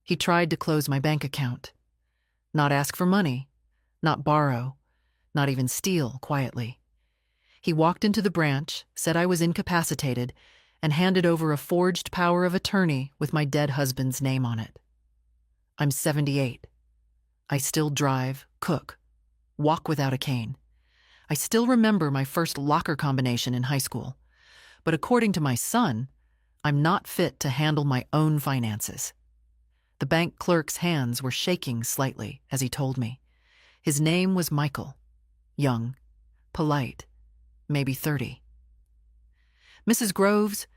He tried to close my bank account. Not ask for money, not borrow, not even steal quietly. He walked into the branch, said I was incapacitated, and handed over a forged power of attorney with my dead husband's name on it. I'm 78. I still drive, cook, walk without a cane. I still remember my first locker combination in high school. But according to my son, I'm not fit to handle my own finances. The bank clerk's hands were shaking slightly as he told me. His name was Michael. Young, polite, maybe 30. Mrs. Groves,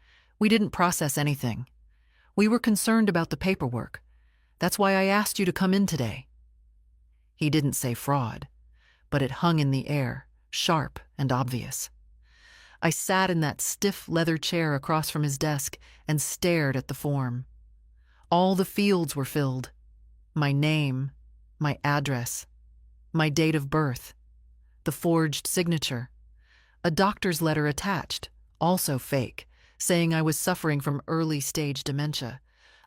we didn't process anything. We were concerned about the paperwork. That's why I asked you to come in today. He didn't say fraud, but it hung in the air, sharp and obvious. I sat in that stiff leather chair across from his desk and stared at the form. All the fields were filled. My name, my address, my date of birth, the forged signature, a doctor's letter attached, also fake, saying I was suffering from early-stage dementia.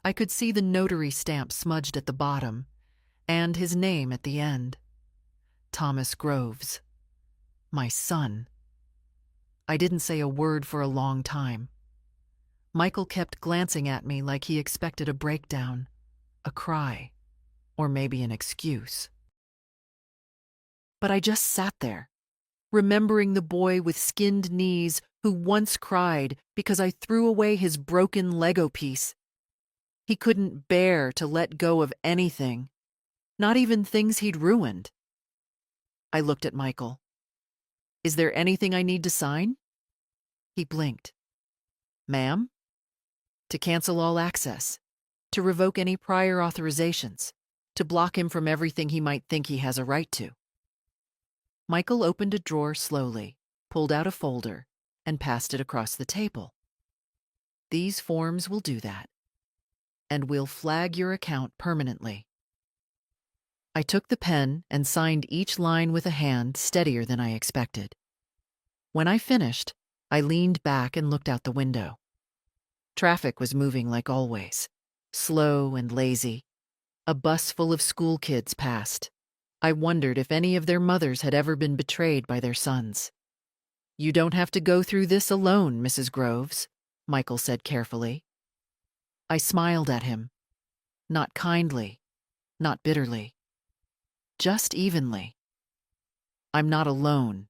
I could see the notary stamp smudged at the bottom, and his name at the end. Thomas Groves. My son. I didn't say a word for a long time. Michael kept glancing at me like he expected a breakdown, a cry, or maybe an excuse. But I just sat there, remembering the boy with skinned knees who once cried because I threw away his broken Lego piece. He couldn't bear to let go of anything, not even things he'd ruined. I looked at Michael. Is there anything I need to sign? He blinked. Ma'am? To cancel all access, to revoke any prior authorizations, to block him from everything he might think he has a right to. Michael opened a drawer slowly, pulled out a folder, and passed it across the table. These forms will do that, and we'll flag your account permanently. I took the pen and signed each line with a hand steadier than I expected. When I finished, I leaned back and looked out the window. Traffic was moving like always, slow and lazy. A bus full of school kids passed. I wondered if any of their mothers had ever been betrayed by their sons. You don't have to go through this alone, Mrs. Groves, Michael said carefully. I smiled at him. Not kindly, not bitterly. Just evenly. I'm not alone.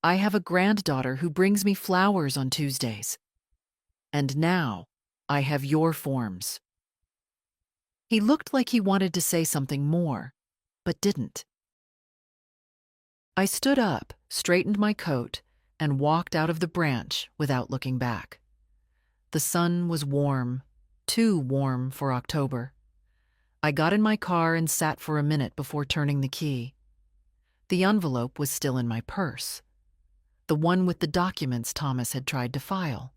I have a granddaughter who brings me flowers on Tuesdays. And now I have your forms. He looked like he wanted to say something more, but didn't. I stood up, straightened my coat, and walked out of the branch without looking back. The sun was warm, too warm for October. I got in my car and sat for a minute before turning the key. The envelope was still in my purse, the one with the documents Thomas had tried to file.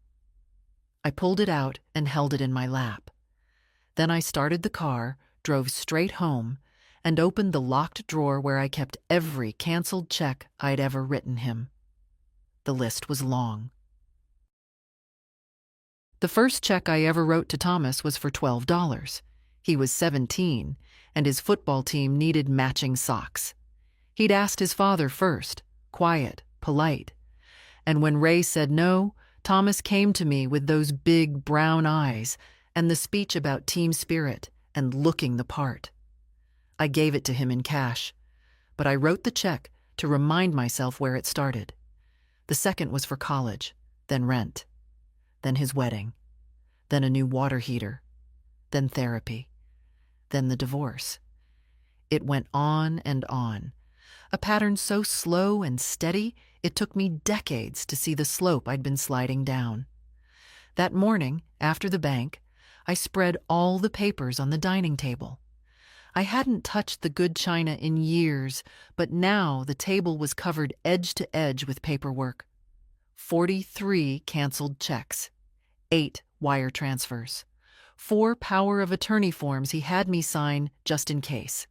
I pulled it out and held it in my lap. Then I started the car, drove straight home, and opened the locked drawer where I kept every canceled check I'd ever written him. The list was long. The first check I ever wrote to Thomas was for $12. He was 17, and his football team needed matching socks. He'd asked his father first, quiet, polite. And when Ray said no, Thomas came to me with those big brown eyes and the speech about team spirit and looking the part. I gave it to him in cash, but I wrote the check to remind myself where it started. The second was for college, then rent, then his wedding, then a new water heater, then therapy, then the divorce. It went on and on, a pattern so slow and steady it took me decades to see the slope I'd been sliding down. That morning, after the bank, I spread all the papers on the dining table. I hadn't touched the good china in years, but now the table was covered edge to edge with paperwork. 43 canceled checks, 8 wire transfers, 4 power of attorney forms he had me sign just in case,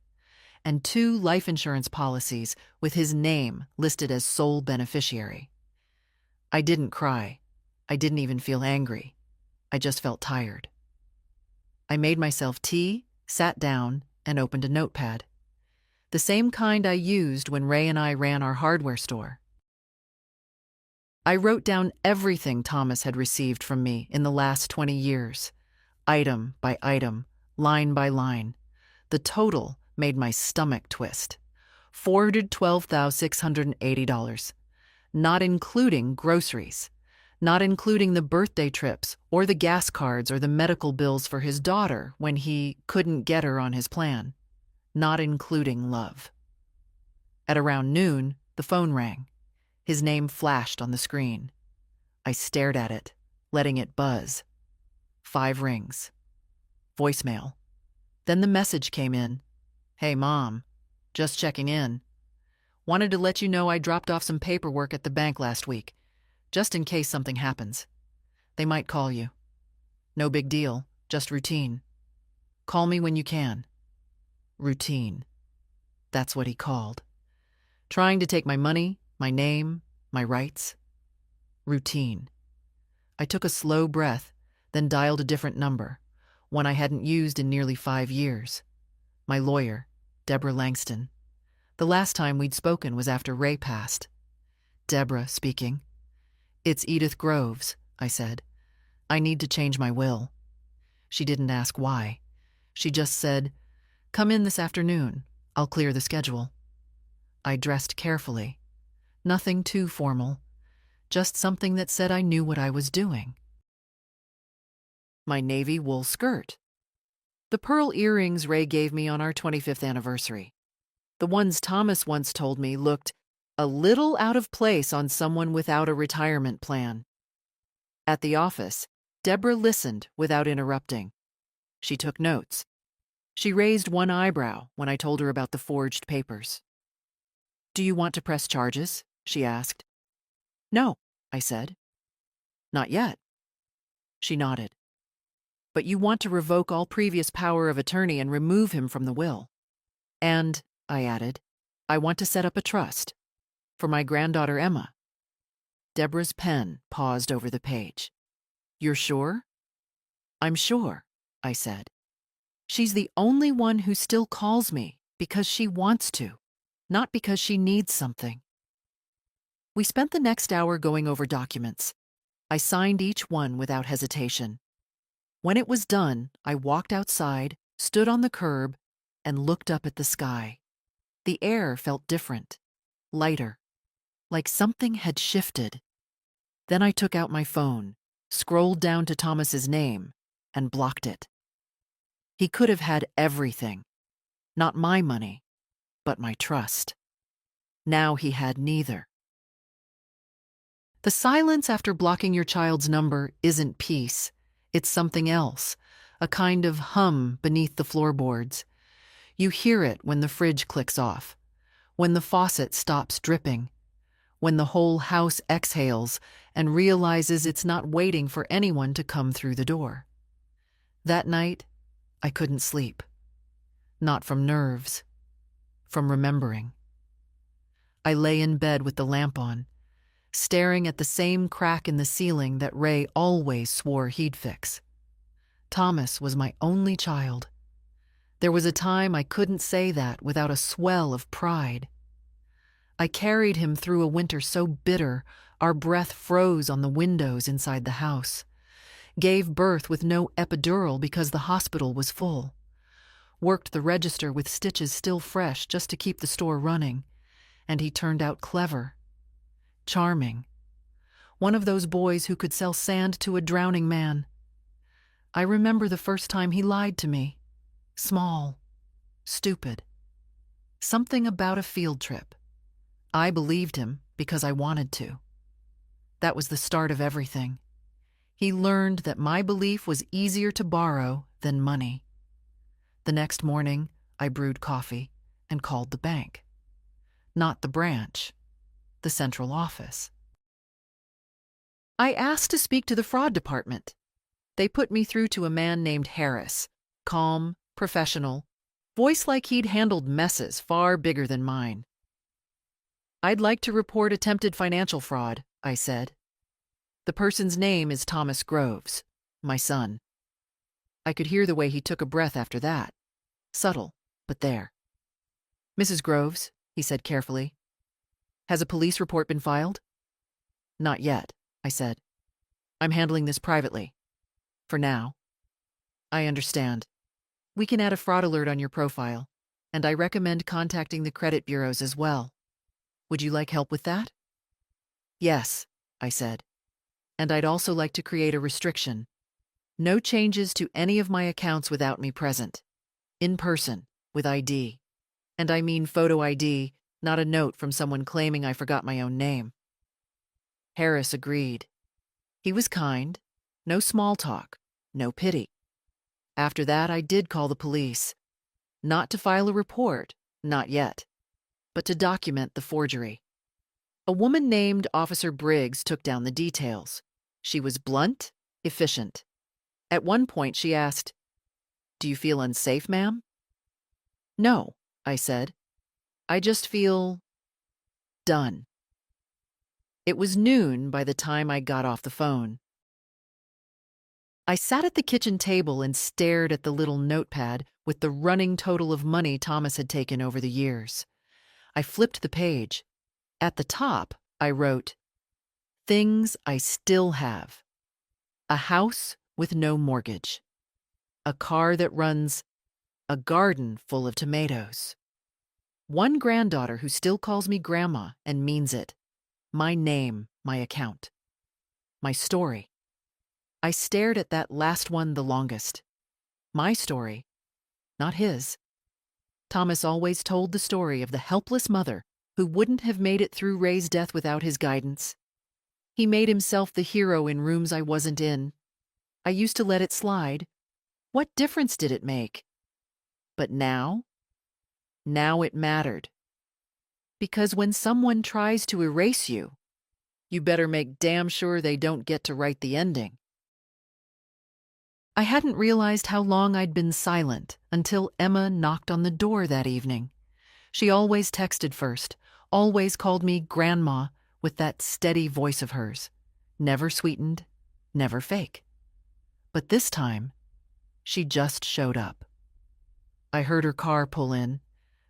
and 2 life insurance policies with his name listed as sole beneficiary. I didn't cry. I didn't even feel angry. I just felt tired. I made myself tea, sat down, and opened a notepad. The same kind I used when Ray and I ran our hardware store. I wrote down everything Thomas had received from me in the last 20 years, item by item, line by line. The total made my stomach twist. $412,680, not including groceries, not including the birthday trips or the gas cards or the medical bills for his daughter when he couldn't get her on his plan, not including love. At around noon, the phone rang. His name flashed on the screen. I stared at it, letting it buzz. 5 rings. Voicemail. Then the message came in. "Hey, Mom. Just checking in. Wanted to let you know I dropped off some paperwork at the bank last week, just in case something happens. They might call you. No big deal, just routine. Call me when you can." Routine. That's what he called. Trying to take my money, my name, my rights. Routine. I took a slow breath, then dialed a different number, one I hadn't used in nearly 5 years. My lawyer, Deborah Langston. The last time we'd spoken was after Ray passed. Deborah speaking. "It's Edith Groves," I said. "I need to change my will." She didn't ask why. She just said, "Come in this afternoon. I'll clear the schedule." I dressed carefully. Nothing too formal. Just something that said I knew what I was doing. My navy wool skirt. The pearl earrings Ray gave me on our 25th anniversary. The ones Thomas once told me looked a little out of place on someone without a retirement plan. At the office, Deborah listened without interrupting. She took notes. She raised one eyebrow when I told her about the forged papers. "Do you want to press charges?" she asked. "No," I said. "Not yet." She nodded. "But you want to revoke all previous power of attorney and remove him from the will. And," I added, "I want to set up a trust for my granddaughter Emma." Deborah's pen paused over the page. "You're sure?" "I'm sure," I said. "She's the only one who still calls me because she wants to, not because she needs something." We spent the next hour going over documents. I signed each one without hesitation. When it was done, I walked outside, stood on the curb, and looked up at the sky. The air felt different, lighter, like something had shifted. Then I took out my phone, scrolled down to Thomas's name, and blocked it. He could have had everything. Not my money, but my trust. Now he had neither. The silence after blocking your child's number isn't peace. It's something else, a kind of hum beneath the floorboards. You hear it when the fridge clicks off, when the faucet stops dripping, when the whole house exhales and realizes it's not waiting for anyone to come through the door. That night, I couldn't sleep. Not from nerves, from remembering. I lay in bed with the lamp on, staring at the same crack in the ceiling that Ray always swore he'd fix. Thomas was my only child. There was a time I couldn't say that without a swell of pride. I carried him through a winter so bitter our breath froze on the windows inside the house. Gave birth with no epidural because the hospital was full. Worked the register with stitches still fresh just to keep the store running. And he turned out clever. Charming. One of those boys who could sell sand to a drowning man. I remember the first time he lied to me. Small. Stupid. Something about a field trip. I believed him because I wanted to. That was the start of everything. He learned that my belief was easier to borrow than money. The next morning, I brewed coffee and called the bank. Not the branch, the central office. I asked to speak to the fraud department. They put me through to a man named Harris, calm, professional, voice like he'd handled messes far bigger than mine. "I'd like to report attempted financial fraud," I said. "The person's name is Thomas Groves, my son." I could hear the way he took a breath after that. Subtle, but there. "Mrs. Groves," he said carefully, "has a police report been filed?" "Not yet," I said. "I'm handling this privately. For now." "I understand. We can add a fraud alert on your profile, and I recommend contacting the credit bureaus as well. Would you like help with that?" "Yes," I said. "And I'd also like to create a restriction. No changes to any of my accounts without me present. In person, with ID. And I mean photo ID, not a note from someone claiming I forgot my own name." Harris agreed. He was kind. No small talk. No pity. After that, I did call the police. Not to file a report, not yet, but to document the forgery. A woman named Officer Briggs took down the details. She was blunt, efficient. At one point, she asked, "Do you feel unsafe, ma'am?" "No," I said. "I just feel done." It was noon by the time I got off the phone. I sat at the kitchen table and stared at the little notepad with the running total of money Thomas had taken over the years. I flipped the page. At the top, I wrote, "Things I still have. A house with no mortgage. A car that runs. A garden full of tomatoes. One granddaughter who still calls me grandma and means it. My name, my account. My story." I stared at that last one the longest. My story, not his. Thomas always told the story of the helpless mother who wouldn't have made it through Ray's death without his guidance. He made himself the hero in rooms I wasn't in. I used to let it slide. What difference did it make? But now it mattered. Because when someone tries to erase you, you better make damn sure they don't get to write the ending. I hadn't realized how long I'd been silent until Emma knocked on the door that evening. She always texted first, always called me Grandma with that steady voice of hers. Never sweetened, never fake. But this time, she just showed up. I heard her car pull in,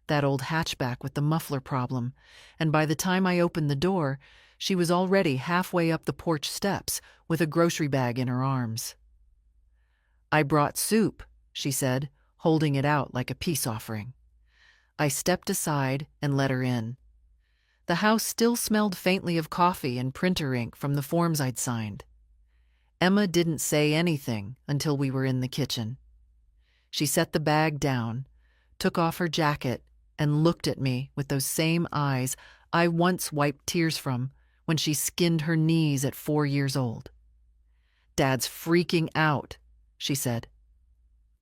that old hatchback with the muffler problem, and by the time I opened the door, she was already halfway up the porch steps with a grocery bag in her arms. "I brought soup," she said, holding it out like a peace offering. I stepped aside and let her in. The house still smelled faintly of coffee and printer ink from the forms I'd signed. Emma didn't say anything until we were in the kitchen. She set the bag down, took off her jacket, and looked at me with those same eyes I once wiped tears from when she skinned her knees at 4 years old. "Dad's freaking out," she said.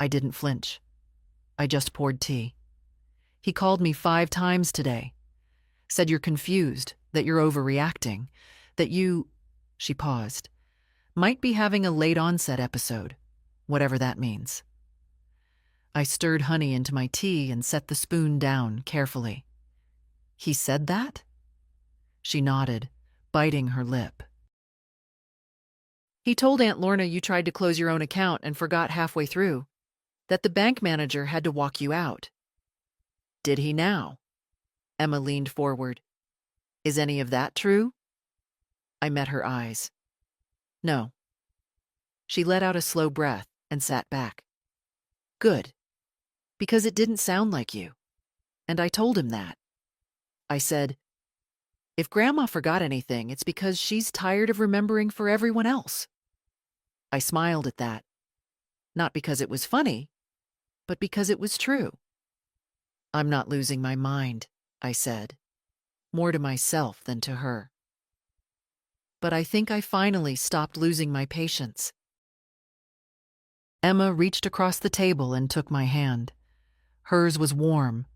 I didn't flinch. I just poured tea. "He called me 5 times today. Said you're confused, that you're overreacting, that you," she paused, "might be having a late onset episode, whatever that means." I stirred honey into my tea and set the spoon down carefully. "He said that?" She nodded, biting her lip. "He told Aunt Lorna you tried to close your own account and forgot halfway through, that the bank manager had to walk you out." "Did he now?" Emma leaned forward. "Is any of that true?" I met her eyes. "No." She let out a slow breath and sat back. "Good. Because it didn't sound like you. And I told him that." I said, "If Grandma forgot anything, it's because she's tired of remembering for everyone else." I smiled at that. Not because it was funny, but because it was true. "I'm not losing my mind," I said, more to myself than to her. But I think I finally stopped losing my patience. Emma reached across the table and took my hand. Hers was warm,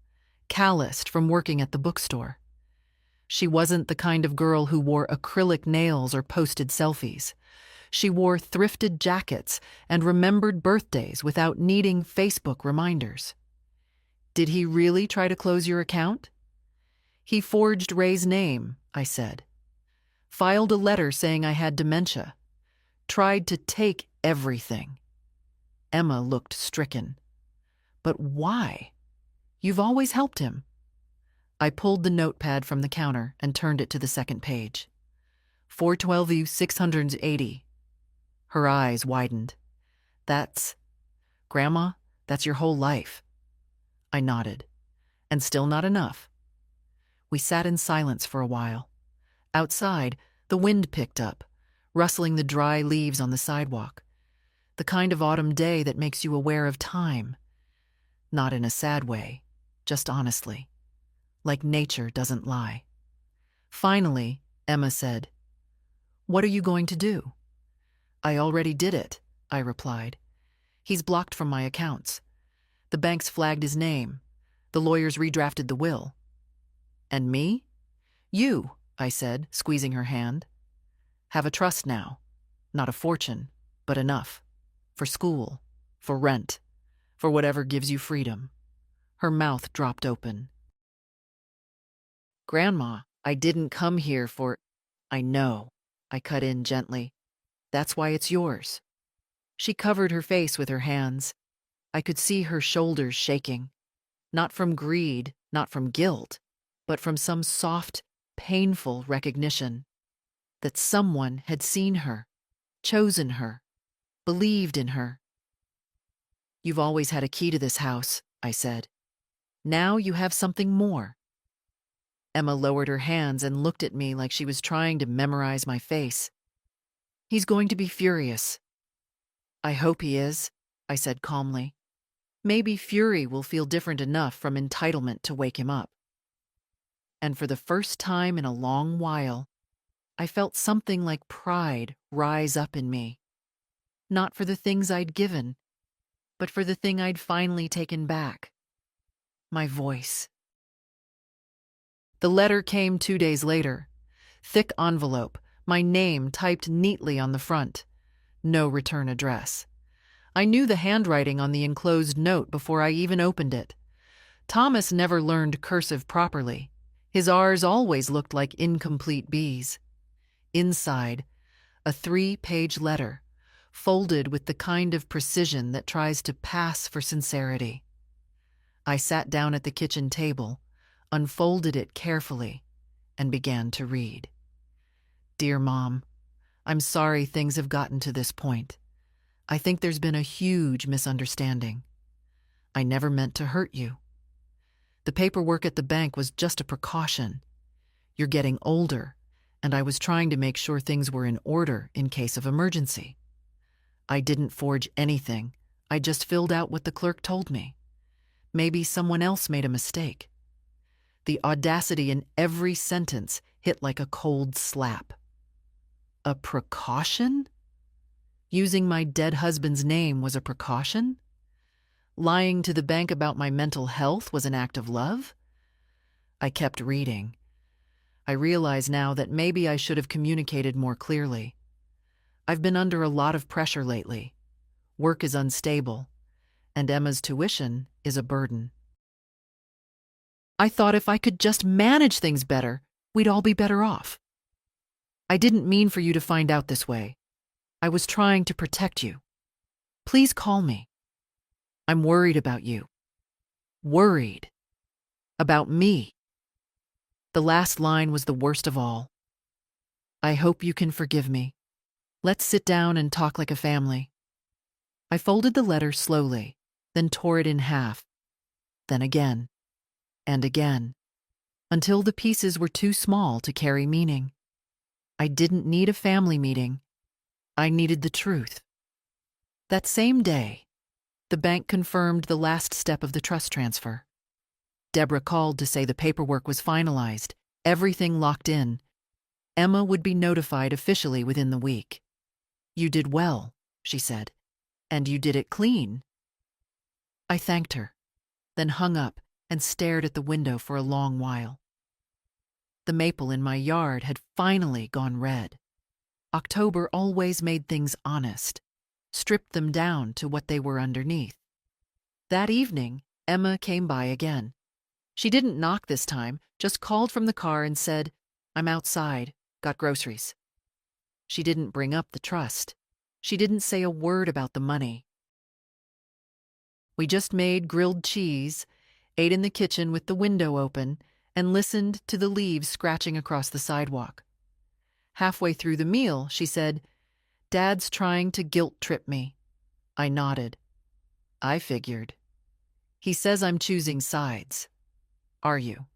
calloused from working at the bookstore. She wasn't the kind of girl who wore acrylic nails or posted selfies. She wore thrifted jackets and remembered birthdays without needing Facebook reminders. "Did he really try to close your account?" "He forged Ray's name," I said. "Filed a letter saying I had dementia. Tried to take everything." Emma looked stricken. But why? You've always helped him. I pulled the notepad from the counter and turned it to the second page. 412U 680. Her eyes widened. Grandma, that's your whole life. I nodded. And still not enough. We sat in silence for a while. Outside, the wind picked up, rustling the dry leaves on the sidewalk. The kind of autumn day that makes you aware of time. Not in a sad way, just honestly. Like nature doesn't lie. Finally, Emma said, "What are you going to do?" "I already did it," I replied. "He's blocked from my accounts. The bank's flagged his name. The lawyers redrafted the will." "And me?" "You," I said, squeezing her hand. "Have a trust now. Not a fortune, but enough. For school, for rent, for whatever gives you freedom." Her mouth dropped open. "Grandma, I didn't come here for—" "I know," I cut in gently. "That's why it's yours." She covered her face with her hands. I could see her shoulders shaking. Not from greed, not from guilt, but from some soft, painful recognition that someone had seen her, chosen her, believed in her. "You've always had a key to this house," I said. "Now you have something more." Emma lowered her hands and looked at me like she was trying to memorize my face. "He's going to be furious." "I hope he is," I said calmly. "Maybe fury will feel different enough from entitlement to wake him up." And for the first time in a long while, I felt something like pride rise up in me. Not for the things I'd given, but for the thing I'd finally taken back. My voice. The letter came 2 days later. Thick envelope, my name typed neatly on the front. No return address. I knew the handwriting on the enclosed note before I even opened it. Thomas never learned cursive properly. His R's always looked like incomplete B's. Inside, a 3-page letter, folded with the kind of precision that tries to pass for sincerity. I sat down at the kitchen table, unfolded it carefully, and began to read. "Dear Mom, I'm sorry things have gotten to this point. I think there's been a huge misunderstanding. I never meant to hurt you. The paperwork at the bank was just a precaution. You're getting older, and I was trying to make sure things were in order in case of emergency. I didn't forge anything. I just filled out what the clerk told me. Maybe someone else made a mistake." The audacity in every sentence hit like a cold slap. A precaution? Using my dead husband's name was a precaution? Lying to the bank about my mental health was an act of love? I kept reading. I realize now that maybe I should have communicated more clearly. I've been under a lot of pressure lately. Work is unstable, and Emma's tuition is a burden. I thought if I could just manage things better, we'd all be better off. I didn't mean for you to find out this way. I was trying to protect you. Please call me. I'm worried about you. Worried. About me." The last line was the worst of all. "I hope you can forgive me. Let's sit down and talk like a family." I folded the letter slowly, then tore it in half. Then again. And again. Until the pieces were too small to carry meaning. I didn't need a family meeting. I needed the truth. That same day, the bank confirmed the last step of the trust transfer. Deborah called to say the paperwork was finalized, everything locked in. Emma would be notified officially within the week. "You did well," she said, "and you did it clean." I thanked her, then hung up and stared at the window for a long while. The maple in my yard had finally gone red. October always made things honest, stripped them down to what they were underneath. That evening, Emma came by again. She didn't knock this time, just called from the car and said, "I'm outside, got groceries." She didn't bring up the trust. She didn't say a word about the money. We just made grilled cheese, ate in the kitchen with the window open, and listened to the leaves scratching across the sidewalk. Halfway through the meal, she said, "Dad's trying to guilt trip me." I nodded. I figured. He says I'm choosing sides. Are you?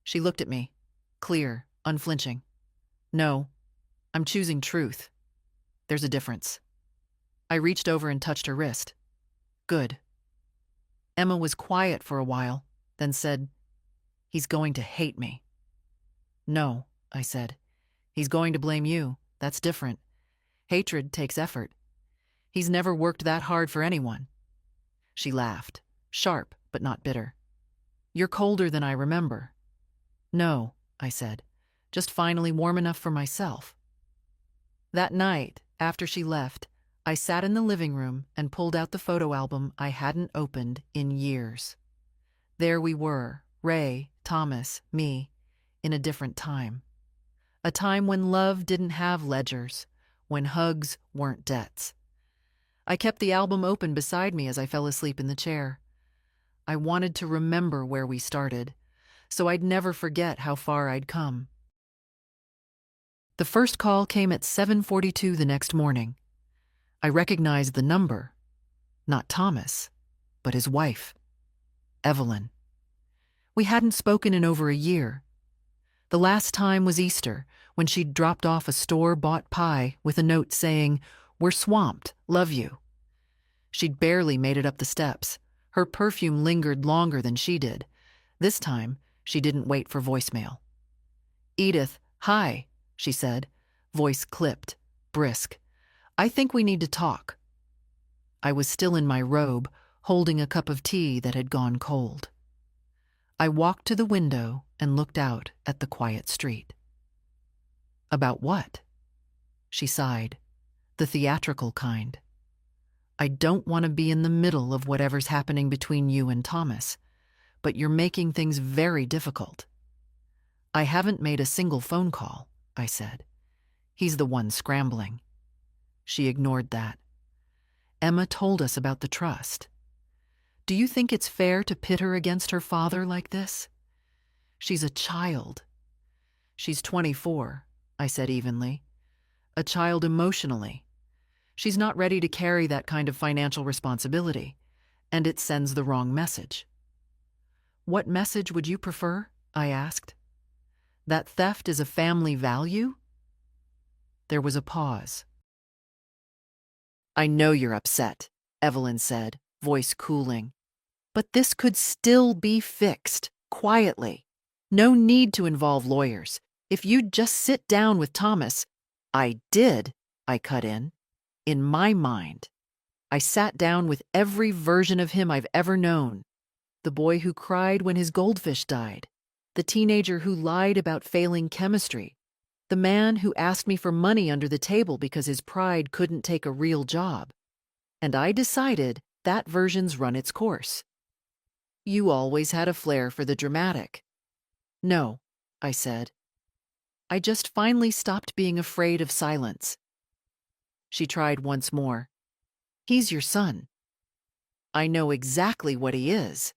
She looked at me, clear, unflinching. No, I'm choosing truth. There's a difference. I reached over and touched her wrist. Good. Emma was quiet for a while, then said, "He's going to hate me." No, I said. He's going to blame you. That's different. Hatred takes effort. He's never worked that hard for anyone. She laughed, sharp but not bitter. You're colder than I remember. No, I said, just finally warm enough for myself. That night, after she left, I sat in the living room and pulled out the photo album I hadn't opened in years. There we were, Ray, Thomas, me, in a different time. A time when love didn't have ledgers, when hugs weren't debts. I kept the album open beside me as I fell asleep in the chair. I wanted to remember where we started, so I'd never forget how far I'd come. The first call came at 7:42 the next morning. I recognized the number. Not Thomas, but his wife, Evelyn. We hadn't spoken in over a year. The last time was Easter, when she'd dropped off a store-bought pie with a note saying, "We're swamped, love you." She'd barely made it up the steps. Her perfume lingered longer than she did. This time, she didn't wait for voicemail. "Edith, hi," she said, voice clipped, brisk. "I think we need to talk." I was still in my robe, holding a cup of tea that had gone cold. I walked to the window and looked out at the quiet street. "About what?" She sighed, the theatrical kind. "I don't want to be in the middle of whatever's happening between you and Thomas, but you're making things very difficult." "I haven't made a single phone call," I said. "He's the one scrambling." She ignored that. "Emma told us about the trust. Do you think it's fair to pit her against her father like this? She's a child." "She's 24, I said evenly. "A child emotionally. She's not ready to carry that kind of financial responsibility, and it sends the wrong message." "What message would you prefer?" I asked. "That theft is a family value?" There was a pause. "I know you're upset," Evelyn said, voice cooling. "But this could still be fixed, quietly. No need to involve lawyers. If you'd just sit down with Thomas—" "I did," I cut in my mind. I sat down with every version of him I've ever known. The boy who cried when his goldfish died. The teenager who lied about failing chemistry. The man who asked me for money under the table because his pride couldn't take a real job. And I decided that version's run its course. You always had a flair for the dramatic. "No," I said. "I just finally stopped being afraid of silence." She tried once more. "He's your son." "I know exactly what he is."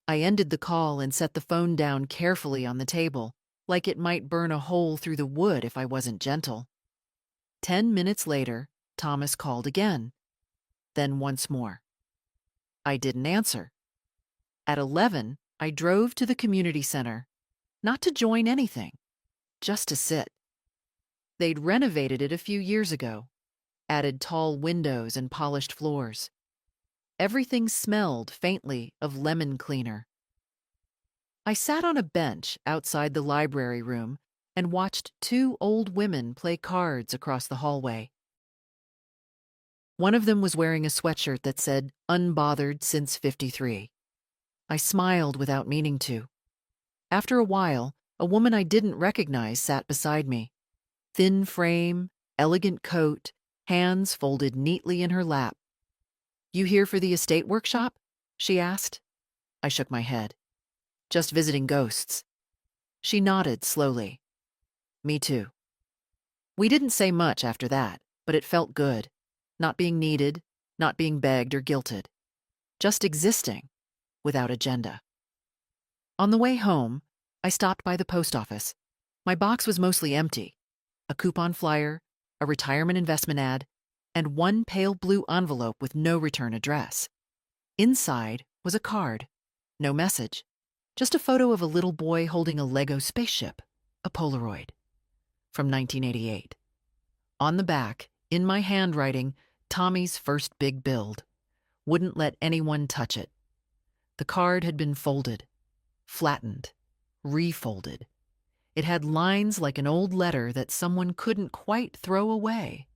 I ended the call and set the phone down carefully on the table, like it might burn a hole through the wood if I wasn't gentle. 10 minutes later, Thomas called again. Then once more. I didn't answer. At 11, I drove to the community center, not to join anything, just to sit. They'd renovated it a few years ago, added tall windows and polished floors. Everything smelled faintly of lemon cleaner. I sat on a bench outside the library room and watched two old women play cards across the hallway. One of them was wearing a sweatshirt that said, "Unbothered since '53. I smiled without meaning to. After a while, a woman I didn't recognize sat beside me. Thin frame, elegant coat, hands folded neatly in her lap. "You here for the estate workshop?" she asked. I shook my head. "Just visiting ghosts." She nodded slowly. "Me too." We didn't say much after that, but it felt good. Not being needed, not being begged or guilted. just existing, without agenda. On the way home, I stopped by the post office. My box was mostly empty: a coupon flyer, a retirement investment ad, and one pale blue envelope with no return address. Inside was a card, no message, just a photo of a little boy holding a Lego spaceship, a Polaroid, from 1988. On the back, in my handwriting, Tommy's first big build. Wouldn't let anyone touch it. The card had been folded, flattened, refolded. It had lines like an old letter that someone couldn't quite throw away.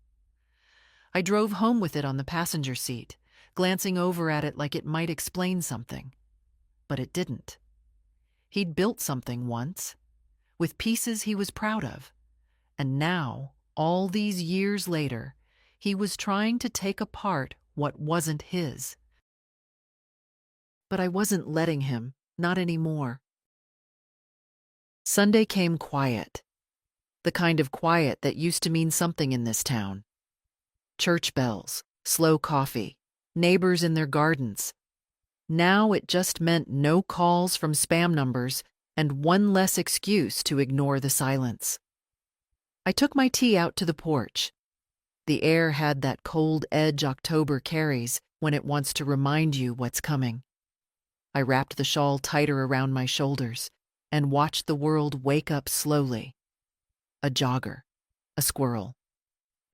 I drove home with it on the passenger seat, glancing over at it like it might explain something. But it didn't. He'd built something once, with pieces he was proud of, and now, all these years later, he was trying to take apart what wasn't his. But I wasn't letting him, not anymore. Sunday came quiet, the kind of quiet that used to mean something in this town. Church bells, slow coffee, neighbors in their gardens. Now it just meant no calls from spam numbers and one less excuse to ignore the silence. I took my tea out to the porch. The air had that cold edge October carries when it wants to remind you what's coming. I wrapped the shawl tighter around my shoulders and watched the world wake up slowly. A jogger, a squirrel,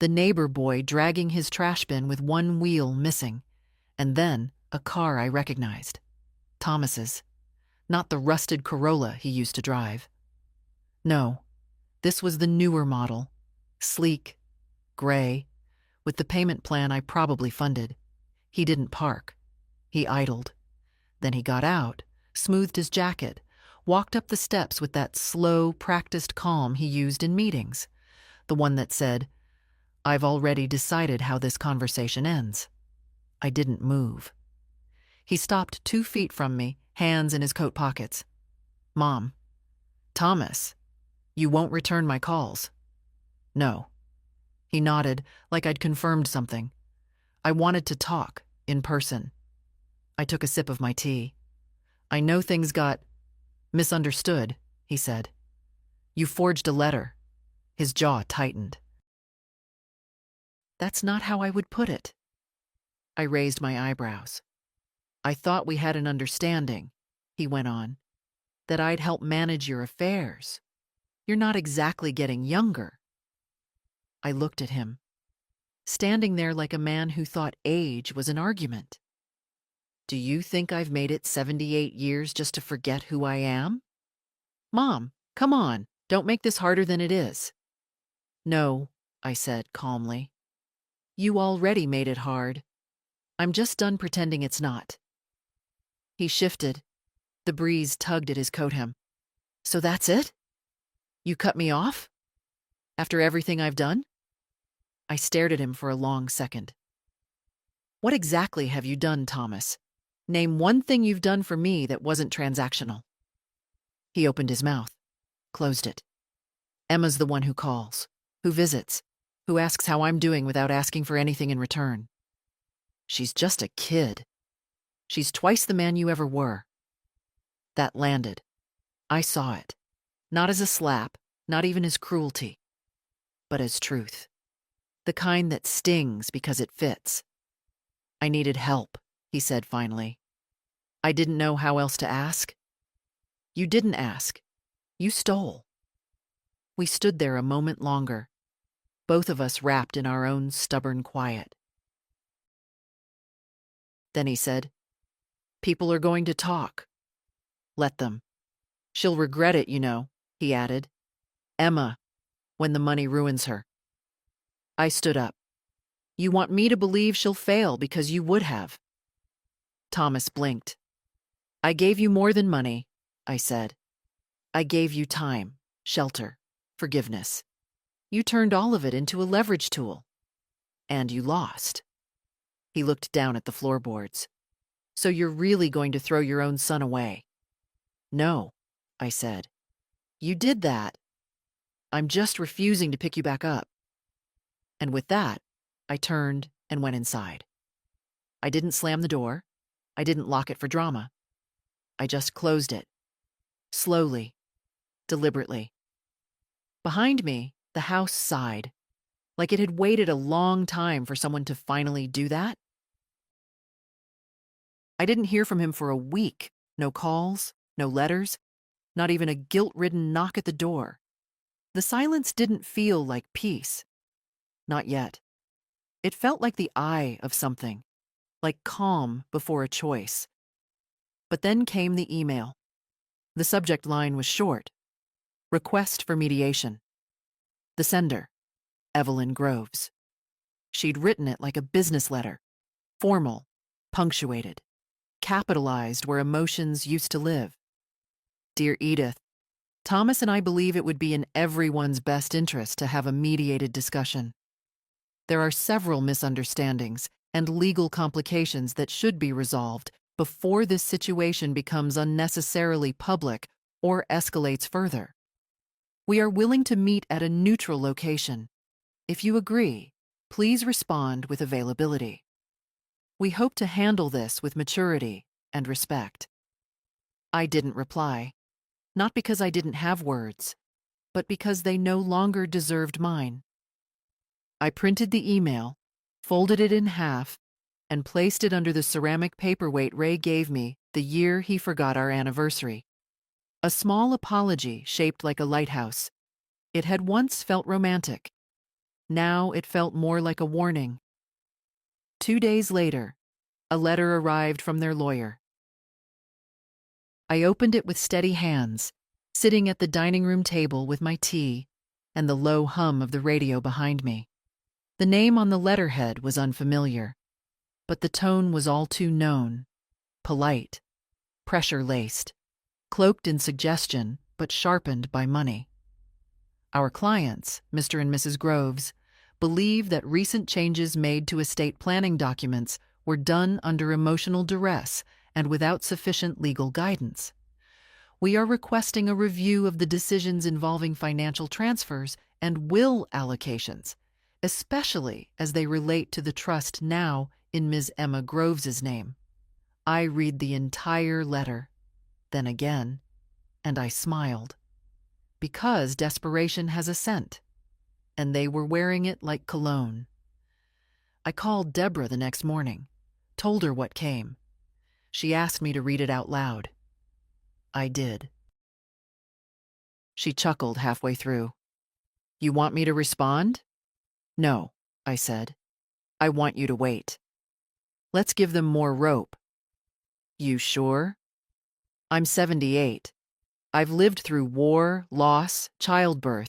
the neighbor boy dragging his trash bin with one wheel missing, and then a car I recognized. Thomas's, not the rusted Corolla he used to drive. No, this was the newer model, sleek, gray, with the payment plan I probably funded. He didn't park. He idled. Then he got out, smoothed his jacket, walked up the steps with that slow, practiced calm he used in meetings, the one that said, "I've already decided how this conversation ends." I didn't move. He stopped 2 feet from me, hands in his coat pockets. "Mom, Thomas, you won't return my calls." "No." He nodded, like I'd confirmed something. "I wanted to talk, in person." I took a sip of my tea. "I know things got misunderstood," he said. "You forged a letter." His jaw tightened. "That's not how I would put it." I raised my eyebrows. "I thought we had an understanding," he went on, "that I'd help manage your affairs. You're not exactly getting younger." I looked at him, standing there like a man who thought age was an argument. "Do you think I've made it 78 years just to forget who I am? Mom, come on, don't make this harder than it is." "No," I said calmly. "You already made it hard. I'm just done pretending it's not." He shifted. The breeze tugged at his coat hem. "So that's it? You cut me off? After everything I've done?" I stared at him for a long second. "What exactly have you done, Thomas? Name one thing you've done for me that wasn't transactional." He opened his mouth, closed it. "Emma's the one who calls, who visits, who asks how I'm doing without asking for anything in return. She's just a kid. She's twice the man you ever were." That landed. I saw it. Not as a slap, not even as cruelty, but as truth. The kind that stings because it fits. "I needed help," he said finally. "I didn't know how else to ask." "You didn't ask. You stole." We stood there a moment longer, both of us wrapped in our own stubborn quiet. Then he said, "People are going to talk. Let them. She'll regret it, you know," he added. "Emma, when the money ruins her." I stood up. "You want me to believe she'll fail because you would have." Thomas blinked. "I gave you more than money," I said. "I gave you time, shelter, forgiveness. You turned all of it into a leverage tool. And you lost." He looked down at the floorboards. "So you're really going to throw your own son away?" "No," I said. "You did that. I'm just refusing to pick you back up." And with that, I turned and went inside. I didn't slam the door. I didn't lock it for drama. I just closed it. Slowly, deliberately. Behind me, the house sighed, like it had waited a long time for someone to finally do that. I didn't hear from him for a week. No calls, no letters, not even a guilt-ridden knock at the door. The silence didn't feel like peace. Not yet. It felt like the eye of something, like calm before a choice. But then came the email. The subject line was short. Request for mediation. The sender, Evelyn Groves. She'd written it like a business letter. Formal, punctuated, capitalized where emotions used to live. Dear Edith, Thomas and I believe it would be in everyone's best interest to have a mediated discussion. There are several misunderstandings and legal complications that should be resolved before this situation becomes unnecessarily public or escalates further. We are willing to meet at a neutral location. If you agree, please respond with availability. We hope to handle this with maturity and respect. I didn't reply, not because I didn't have words, but because they no longer deserved mine. I printed the email, folded it in half, and placed it under the ceramic paperweight Ray gave me the year he forgot our anniversary. A small apology shaped like a lighthouse. It had once felt romantic. Now it felt more like a warning. 2 days later, a letter arrived from their lawyer. I opened it with steady hands, sitting at the dining room table with my tea and the low hum of the radio behind me. The name on the letterhead was unfamiliar, but the tone was all too known, polite, pressure-laced, cloaked in suggestion but sharpened by money. Our clients, Mr. and Mrs. Groves, believe that recent changes made to estate planning documents were done under emotional duress and without sufficient legal guidance. We are requesting a review of the decisions involving financial transfers and will allocations, especially as they relate to the trust now in Ms. Emma Groves's name. I read the entire letter, then again, and I smiled. Because desperation has a scent, and they were wearing it like cologne. I called Deborah the next morning, told her what came. She asked me to read it out loud. I did. She chuckled halfway through. You want me to respond? No, I said. I want you to wait. Let's give them more rope. You sure? I'm 78. I've lived through war, loss, childbirth,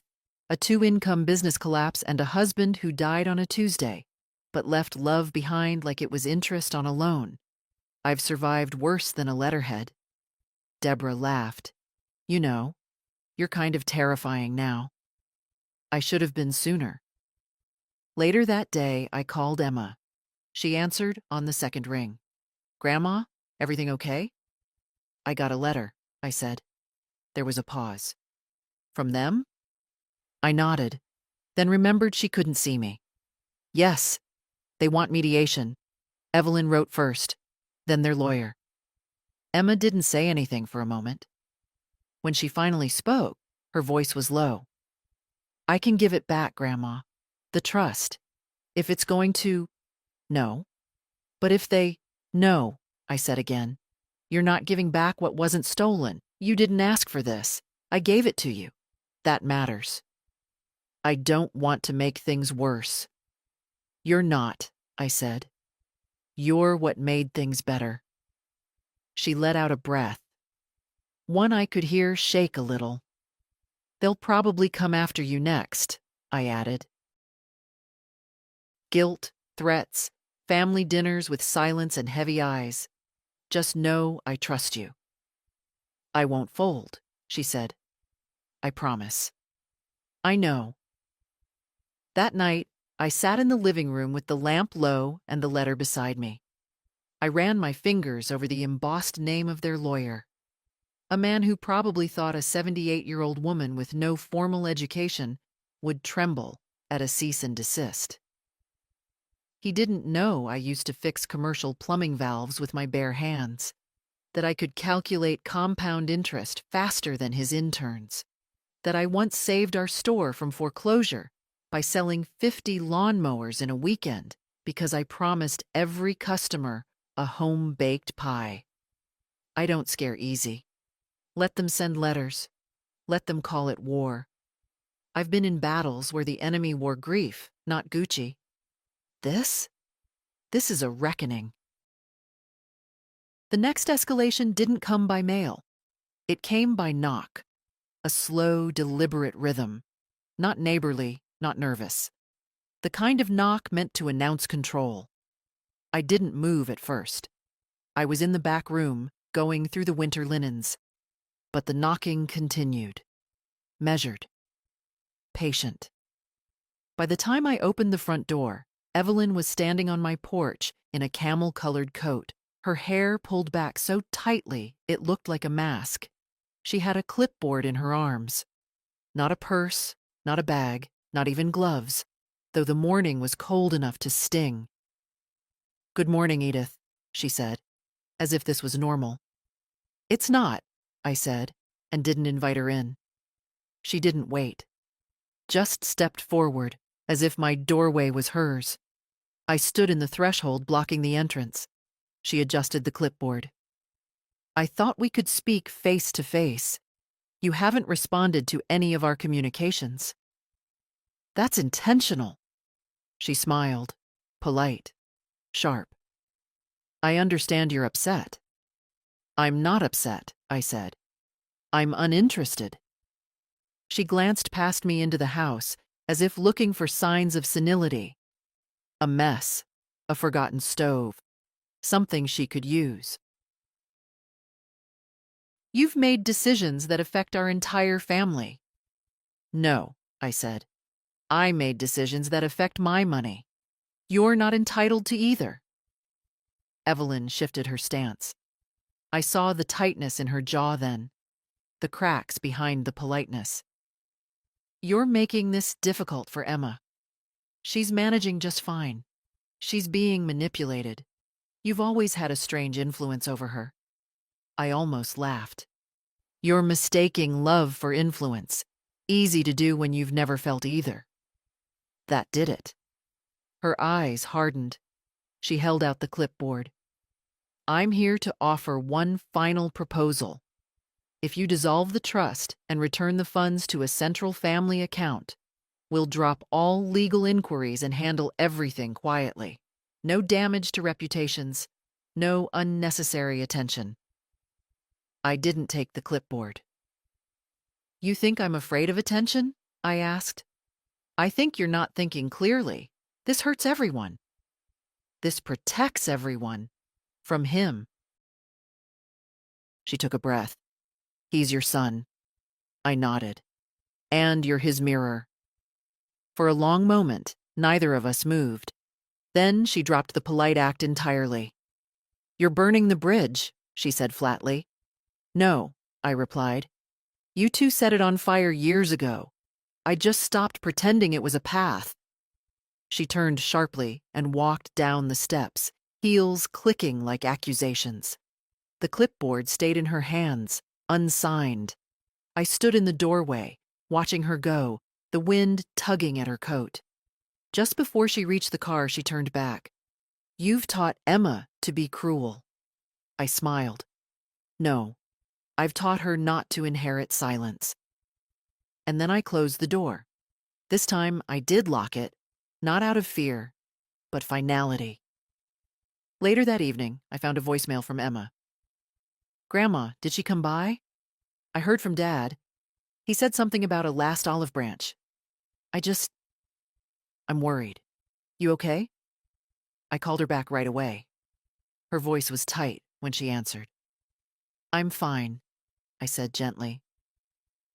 a 2-income business collapse, and a husband who died on a Tuesday, but left love behind like it was interest on a loan. I've survived worse than a letterhead. Deborah laughed. You know, you're kind of terrifying now. I should have been sooner. Later that day, I called Emma. She answered on the second ring. Grandma, everything okay? I got a letter, I said. There was a pause. From them? I nodded, then remembered she couldn't see me. Yes, they want mediation. Evelyn wrote first, then their lawyer. Emma didn't say anything for a moment. When she finally spoke, her voice was low. I can give it back, Grandma. The trust. If it's going to... No. But if they... No, I said again. You're not giving back what wasn't stolen. You didn't ask for this. I gave it to you. That matters. I don't want to make things worse. You're not, I said. You're what made things better. She let out a breath. One I could hear shake a little. They'll probably come after you next, I added. Guilt, threats, family dinners with silence and heavy eyes. Just know I trust you. I won't fold, she said. I promise. I know. That night, I sat in the living room with the lamp low and the letter beside me. I ran my fingers over the embossed name of their lawyer, a man who probably thought a 78-year-old woman with no formal education would tremble at a cease and desist. He didn't know I used to fix commercial plumbing valves with my bare hands, that I could calculate compound interest faster than his interns, that I once saved our store from foreclosure by selling 50 lawnmowers in a weekend because I promised every customer a home-baked pie. I don't scare easy. Let them send letters. Let them call it war. I've been in battles where the enemy wore grief, not Gucci. This is a reckoning. The next escalation didn't come by mail. It came by knock, a slow, deliberate rhythm, not neighborly, not nervous. The kind of knock meant to announce control. I didn't move at first. I was in the back room, going through the winter linens. But the knocking continued. Measured. Patient. By the time I opened the front door, Evelyn was standing on my porch in a camel-colored coat, her hair pulled back so tightly it looked like a mask. She had a clipboard in her arms. Not a purse, not a bag, not even gloves, though the morning was cold enough to sting. "Good morning, Edith," she said, as if this was normal. "It's not," I said, and didn't invite her in. She didn't wait. Just stepped forward, as if my doorway was hers. I stood in the threshold blocking the entrance. She adjusted the clipboard. "I thought we could speak face to face. You haven't responded to any of our communications." "That's intentional." She smiled, polite, sharp. "I understand you're upset." "I'm not upset," I said. "I'm uninterested." She glanced past me into the house, as if looking for signs of senility. A mess, a forgotten stove, something she could use. "You've made decisions that affect our entire family." "No," I said. "I made decisions that affect my money. You're not entitled to either." Evelyn shifted her stance. I saw the tightness in her jaw then, the cracks behind the politeness. "You're making this difficult for Emma. She's managing just fine. She's being manipulated. You've always had a strange influence over her." I almost laughed. "You're mistaking love for influence. Easy to do when you've never felt either." That did it. Her eyes hardened. She held out the clipboard. "I'm here to offer one final proposal. If you dissolve the trust and return the funds to a central family account, we'll drop all legal inquiries and handle everything quietly. No damage to reputations, no unnecessary attention." I didn't take the clipboard. "You think I'm afraid of attention?" I asked. "I think you're not thinking clearly. This hurts everyone. This protects everyone. From him." She took a breath. "He's your son." I nodded. "And you're his mirror." For a long moment, neither of us moved. Then she dropped the polite act entirely. "You're burning the bridge," she said flatly. "No," I replied. "You two set it on fire years ago. I just stopped pretending it was a path." She turned sharply and walked down the steps, heels clicking like accusations. The clipboard stayed in her hands, unsigned. I stood in the doorway, watching her go, the wind tugging at her coat. Just before she reached the car, she turned back. "You've taught Emma to be cruel." I smiled. "No, I've taught her not to inherit silence." And then I closed the door. This time I did lock it, not out of fear, but finality. Later that evening, I found a voicemail from Emma. "Grandma, did she come by? I heard from Dad. He said something about a last olive branch. I'm worried. You okay?" I called her back right away. Her voice was tight when she answered. "I'm fine," I said gently.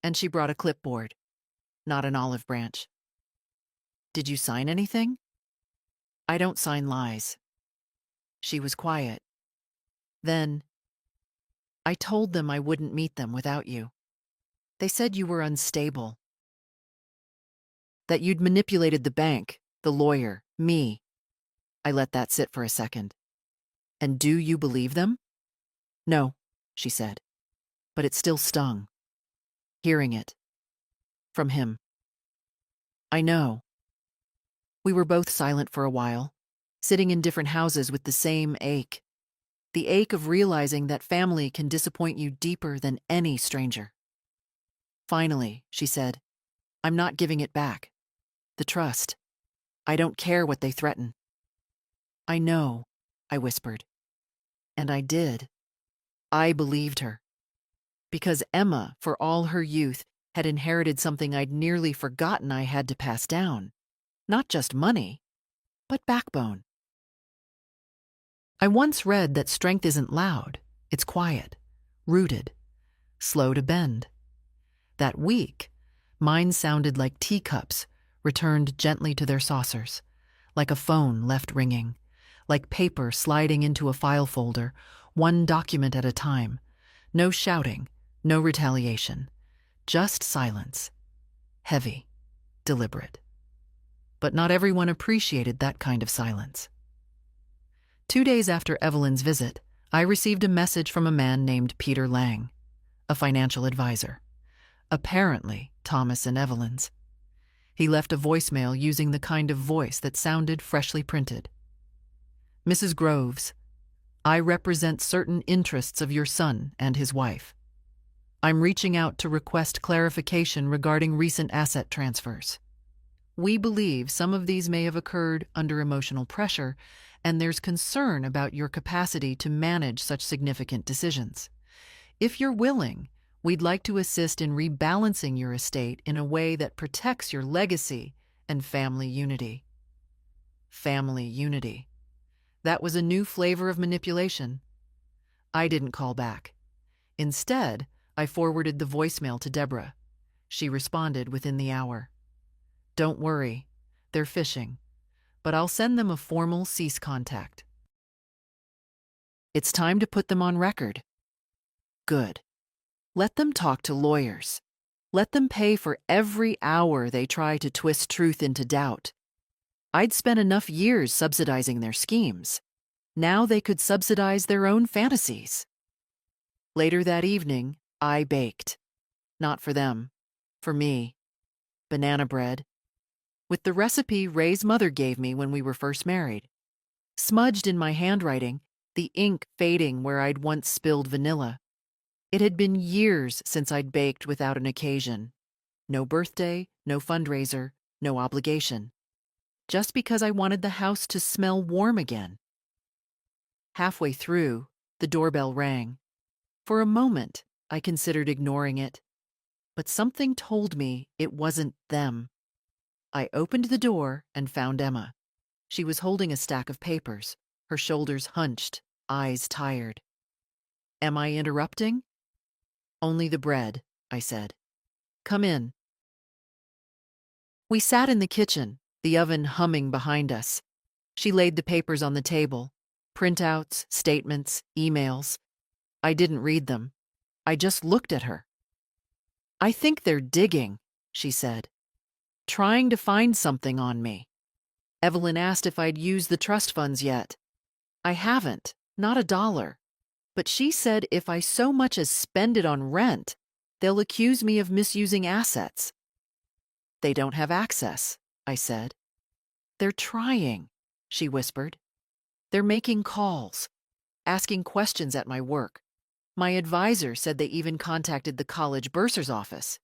And she brought a clipboard, not an olive branch. "Did you sign anything?" "I don't sign lies." She was quiet. Then, "I told them I wouldn't meet them without you. They said you were unstable. That you'd manipulated the bank, the lawyer, me. I let that sit for a second. And do you believe them? No, she said. But it still stung. Hearing it. From him. I know. We were both silent for a while, sitting in different houses with the same ache. The ache of realizing that family can disappoint you deeper than any stranger. Finally, she said, I'm not giving it back. The trust. I don't care what they threaten. I know, I whispered. And I did. I believed her. Because Emma, for all her youth, had inherited something I'd nearly forgotten I had to pass down. Not just money, but backbone. I once read that strength isn't loud, it's quiet, rooted, slow to bend. That week, mine sounded like teacups returned gently to their saucers, like a phone left ringing, like paper sliding into a file folder, one document at a time. No shouting, no retaliation, just silence. Heavy, deliberate. But not everyone appreciated that kind of silence. 2 days after Evelyn's visit, I received a message from a man named Peter Lang, a financial advisor. Apparently, Thomas and Evelyn's. He left a voicemail using the kind of voice that sounded freshly printed. Mrs. Groves, I represent certain interests of your son and his wife. I'm reaching out to request clarification regarding recent asset transfers. We believe some of these may have occurred under emotional pressure, and there's concern about your capacity to manage such significant decisions. If you're willing, we'd like to assist in rebalancing your estate in a way that protects your legacy and family unity. Family unity. That was a new flavor of manipulation. I didn't call back. Instead, I forwarded the voicemail to Deborah. She responded within the hour. Don't worry, they're fishing, but I'll send them a formal cease contact. It's time to put them on record. Good. Let them talk to lawyers. Let them pay for every hour they try to twist truth into doubt. I'd spent enough years subsidizing their schemes. Now they could subsidize their own fantasies. Later that evening, I baked. Not for them, for me. Banana bread. With the recipe Ray's mother gave me when we were first married. Smudged in my handwriting, the ink fading where I'd once spilled vanilla. It had been years since I'd baked without an occasion. No birthday, no fundraiser, no obligation. Just because I wanted the house to smell warm again. Halfway through, the doorbell rang. For a moment, I considered ignoring it. But something told me it wasn't them. I opened the door and found Emma. She was holding a stack of papers, her shoulders hunched, eyes tired. Am I interrupting? Only the bread, I said. Come in. We sat in the kitchen, the oven humming behind us. She laid the papers on the table, printouts, statements, emails. I didn't read them. I just looked at her. I think they're digging, she said. Trying to find something on me. Evelyn asked if I'd used the trust funds yet. I haven't, not a dollar. But she said if I so much as spend it on rent, they'll accuse me of misusing assets. They don't have access, I said. They're trying, she whispered. They're making calls, asking questions at my work. My advisor said they even contacted the college bursar's office.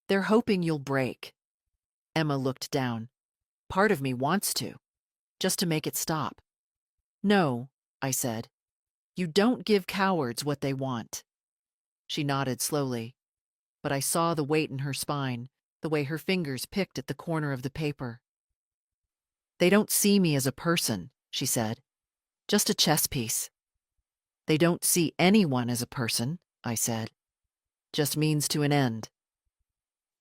They're hoping you'll break. Emma looked down. Part of me wants to, just to make it stop. No, I said. You don't give cowards what they want. She nodded slowly, but I saw the weight in her spine, the way her fingers picked at the corner of the paper. They don't see me as a person, she said. Just a chess piece. They don't see anyone as a person, I said. Just means to an end.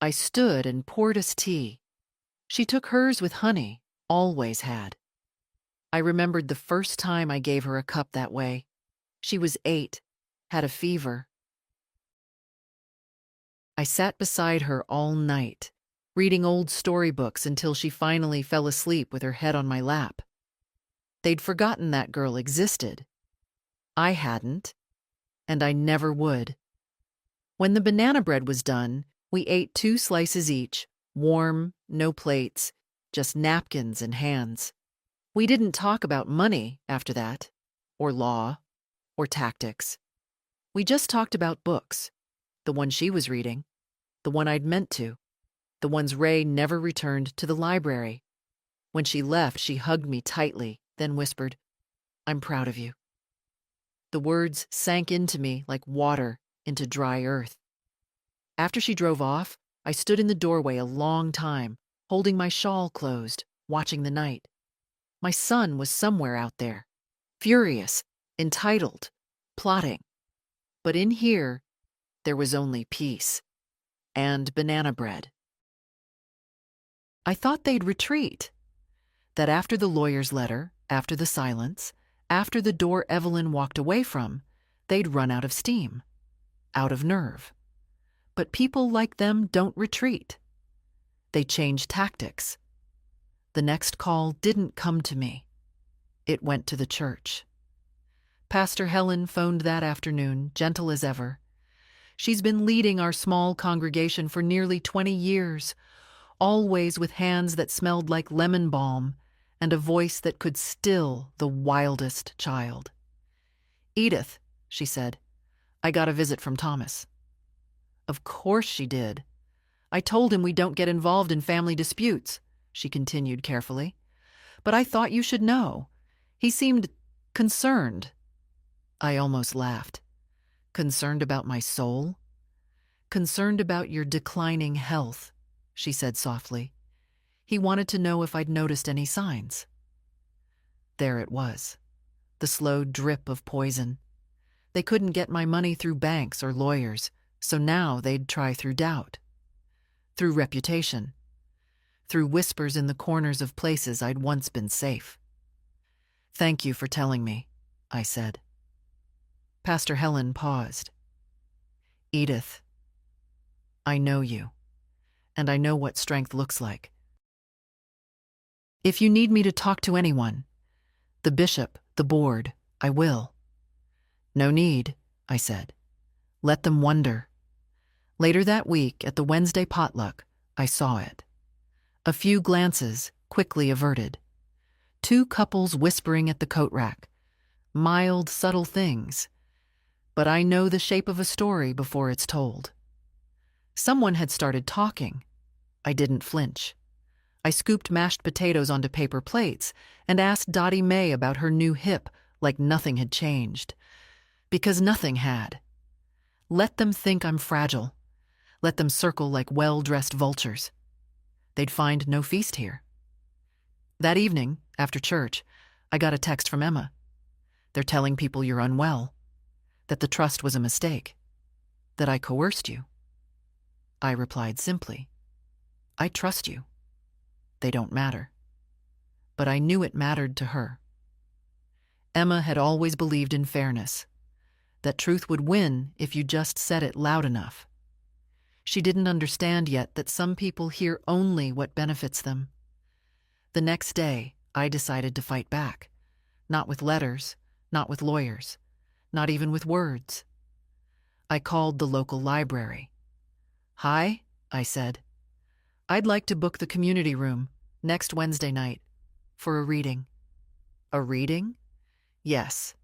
I stood and poured us tea. She took hers with honey, always had. I remembered the first time I gave her a cup that way. She was 8, had a fever. I sat beside her all night, reading old storybooks until she finally fell asleep with her head on my lap. They'd forgotten that girl existed. I hadn't, and I never would. When the banana bread was done, we ate 2 slices each, warm, no plates, just napkins and hands. We didn't talk about money after that, or law, or tactics. We just talked about books, the one she was reading, the one I'd meant to, the ones Ray never returned to the library. When she left, she hugged me tightly, then whispered, "I'm proud of you." The words sank into me like water into dry earth. After she drove off, I stood in the doorway a long time, holding my shawl closed, watching the night. My son was somewhere out there, furious, entitled, plotting. But in here, there was only peace and banana bread. I thought they'd retreat, that after the lawyer's letter, after the silence, after the door Evelyn walked away from, they'd run out of steam, out of nerve. But people like them don't retreat. They change tactics. The next call didn't come to me. It went to the church. Pastor Helen phoned that afternoon, gentle as ever. She's been leading our small congregation for nearly 20 years, always with hands that smelled like lemon balm and a voice that could still the wildest child. "Edith," she said, "I got a visit from Thomas." Of course she did. "I told him we don't get involved in family disputes," she continued carefully. "But I thought you should know. He seemed concerned." I almost laughed. "Concerned about my soul?" "Concerned about your declining health," she said softly. "He wanted to know if I'd noticed any signs." There it was, the slow drip of poison. They couldn't get my money through banks or lawyers, so now they'd try through doubt, through reputation, through whispers in the corners of places I'd once been safe. "Thank you for telling me," I said. Pastor Helen paused. "Edith, I know you, and I know what strength looks like. If you need me to talk to anyone, the bishop, the board, I will." "No need," I said. "Let them wonder." Later that week, at the Wednesday potluck, I saw it. A few glances, quickly averted. 2 couples whispering at the coat rack. Mild, subtle things. But I know the shape of a story before it's told. Someone had started talking. I didn't flinch. I scooped mashed potatoes onto paper plates and asked Dottie Mae about her new hip like nothing had changed. Because nothing had. Let them think I'm fragile. Let them circle like well-dressed vultures. They'd find no feast here. That evening, after church, I got a text from Emma. "They're telling people you're unwell, that the trust was a mistake, that I coerced you." I replied simply, "I trust you. They don't matter." But I knew it mattered to her. Emma had always believed in fairness, that truth would win if you just said it loud enough. She didn't understand yet that some people hear only what benefits them. The next day, I decided to fight back. Not with letters, not with lawyers, not even with words. I called the local library. "Hi," I said. "I'd like to book the community room next Wednesday night for a reading." "A reading?" "Yes.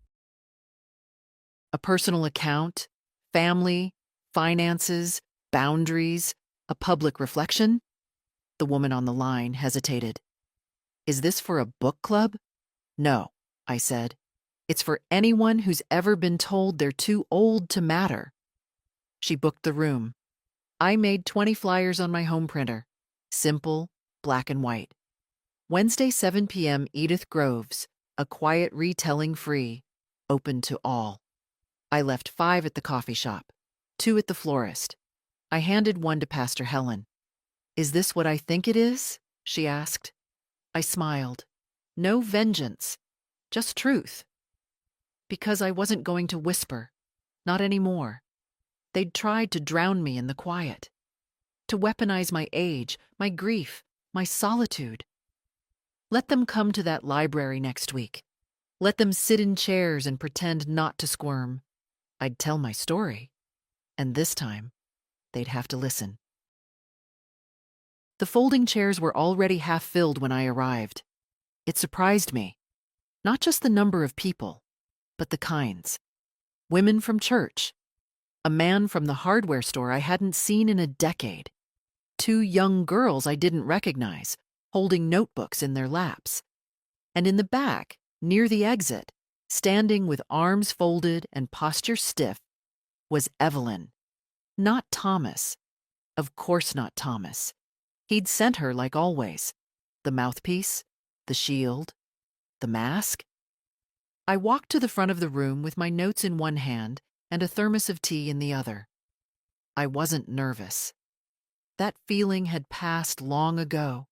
A personal account, family, finances, boundaries, a public reflection?" The woman on the line hesitated. "Is this for a book club?" "No," I said. "It's for anyone who's ever been told they're too old to matter." She booked the room. I made 20 flyers on my home printer. Simple, black and white. Wednesday, 7 p.m., Edith Groves, a quiet retelling free, open to all. I left 5 at the coffee shop, 2 at the florist. I handed one to Pastor Helen. "Is this what I think it is?" she asked. I smiled. No vengeance, just truth. Because I wasn't going to whisper, not anymore. They'd tried to drown me in the quiet, to weaponize my age, my grief, my solitude. Let them come to that library next week. Let them sit in chairs and pretend not to squirm. I'd tell my story, and this time, they'd have to listen. The folding chairs were already half filled when I arrived. It surprised me. Not just the number of people, but the kinds. Women from church. A man from the hardware store I hadn't seen in a decade. 2 young girls I didn't recognize, holding notebooks in their laps. And in the back, near the exit, standing with arms folded and posture stiff, was Evelyn. Not Thomas. Of course not Thomas. He'd sent her like always. The mouthpiece, the shield, the mask. I walked to the front of the room with my notes in one hand and a thermos of tea in the other. I wasn't nervous. That feeling had passed long ago,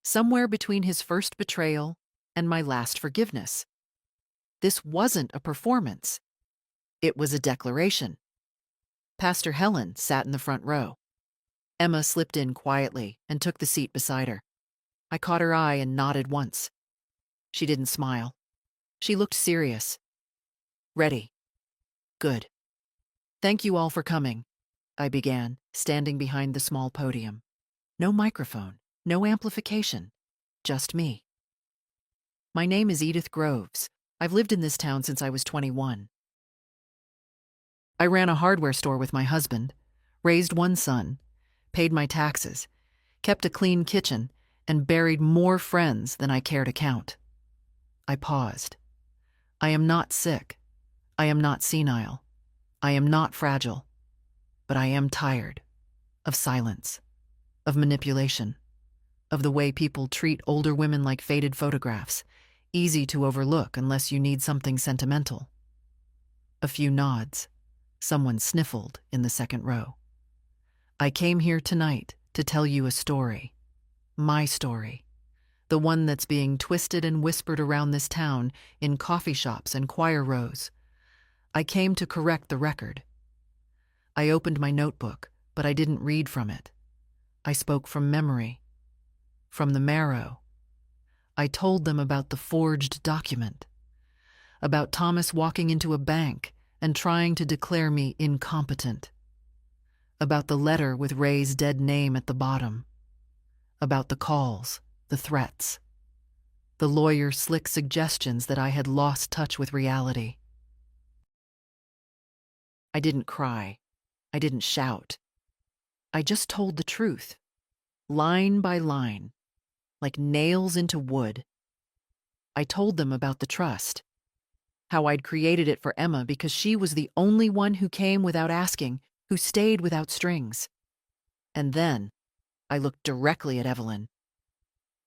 somewhere between his first betrayal and my last forgiveness. This wasn't a performance. It was a declaration. Pastor Helen sat in the front row. Emma slipped in quietly and took the seat beside her. I caught her eye and nodded once. She didn't smile. She looked serious. Ready. Good. Thank you all for coming, I began, standing behind the small podium. No microphone, no amplification, just me. My name is Edith Groves. I've lived in this town since I was 21. I ran a hardware store with my husband, raised 1 son, paid my taxes, kept a clean kitchen, and buried more friends than I care to count. I paused. I am not sick. I am not senile. I am not fragile. But I am tired of silence, of manipulation, of the way people treat older women like faded photographs, easy to overlook unless you need something sentimental. A few nods. Someone sniffled in the second row. I came here tonight to tell you a story. My story. The one that's being twisted and whispered around this town in coffee shops and choir rows. I came to correct the record. I opened my notebook, but I didn't read from it. I spoke from memory, from the marrow. I told them about the forged document, about Thomas walking into a bank and trying to declare me incompetent, about the letter with Ray's dead name at the bottom, about the calls, the threats, the lawyer's slick suggestions that I had lost touch with reality. I didn't cry. I didn't shout. I just told the truth, line by line, like nails into wood. I told them about the trust, how I'd created it for Emma because she was the only one who came without asking, who stayed without strings. And then I looked directly at Evelyn.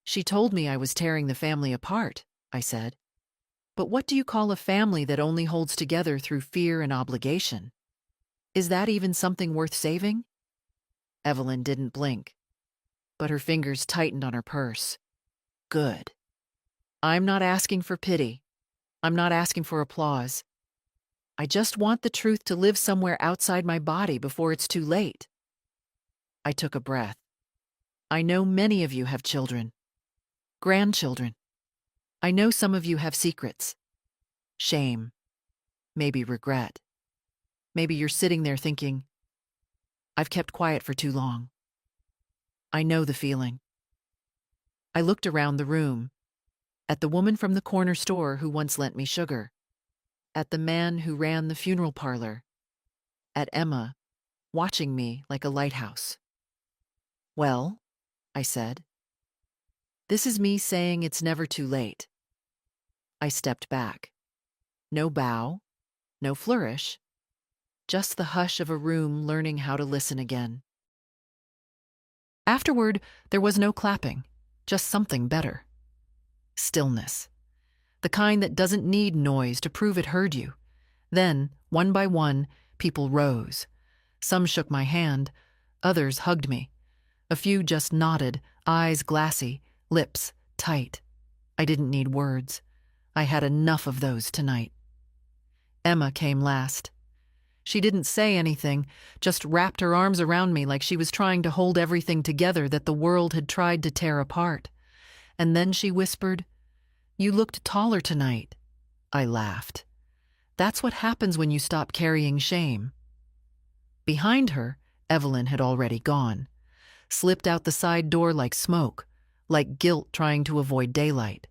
She told me I was tearing the family apart, I said. But what do you call a family that only holds together through fear and obligation? Is that even something worth saving? Evelyn didn't blink, but her fingers tightened on her purse. Good. I'm not asking for pity. I'm not asking for applause. I just want the truth to live somewhere outside my body before it's too late. I took a breath. I know many of you have children, grandchildren. I know some of you have secrets. Shame. Maybe regret. Maybe you're sitting there thinking, I've kept quiet for too long. I know the feeling. I looked around the room, at the woman from the corner store who once lent me sugar, at the man who ran the funeral parlor, at Emma, watching me like a lighthouse. Well, I said, this is me saying it's never too late. I stepped back. No bow, no flourish, just the hush of a room learning how to listen again. Afterward, there was no clapping, just something better. Stillness. The kind that doesn't need noise to prove it heard you. Then, one by one, people rose. Some shook my hand, others hugged me. A few just nodded, eyes glassy, lips tight. I didn't need words. I had enough of those tonight. Emma came last. She didn't say anything, just wrapped her arms around me like she was trying to hold everything together that the world had tried to tear apart. And then she whispered, "You looked taller tonight." I laughed. That's what happens when you stop carrying shame. Behind her, Evelyn had already gone, slipped out the side door like smoke, like guilt trying to avoid daylight.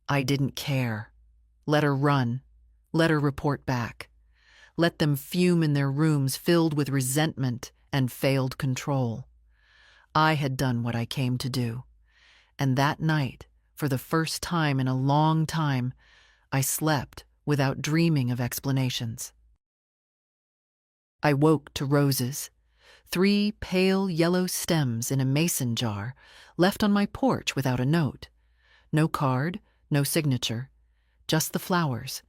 I didn't care. Let her run. Let her report back. Let them fume in their rooms filled with resentment and failed control. I had done what I came to do. And that night, for the first time in a long time, I slept without dreaming of explanations. I woke to roses, 3 pale yellow stems in a mason jar, left on my porch without a note. No card, no signature, just the flowers,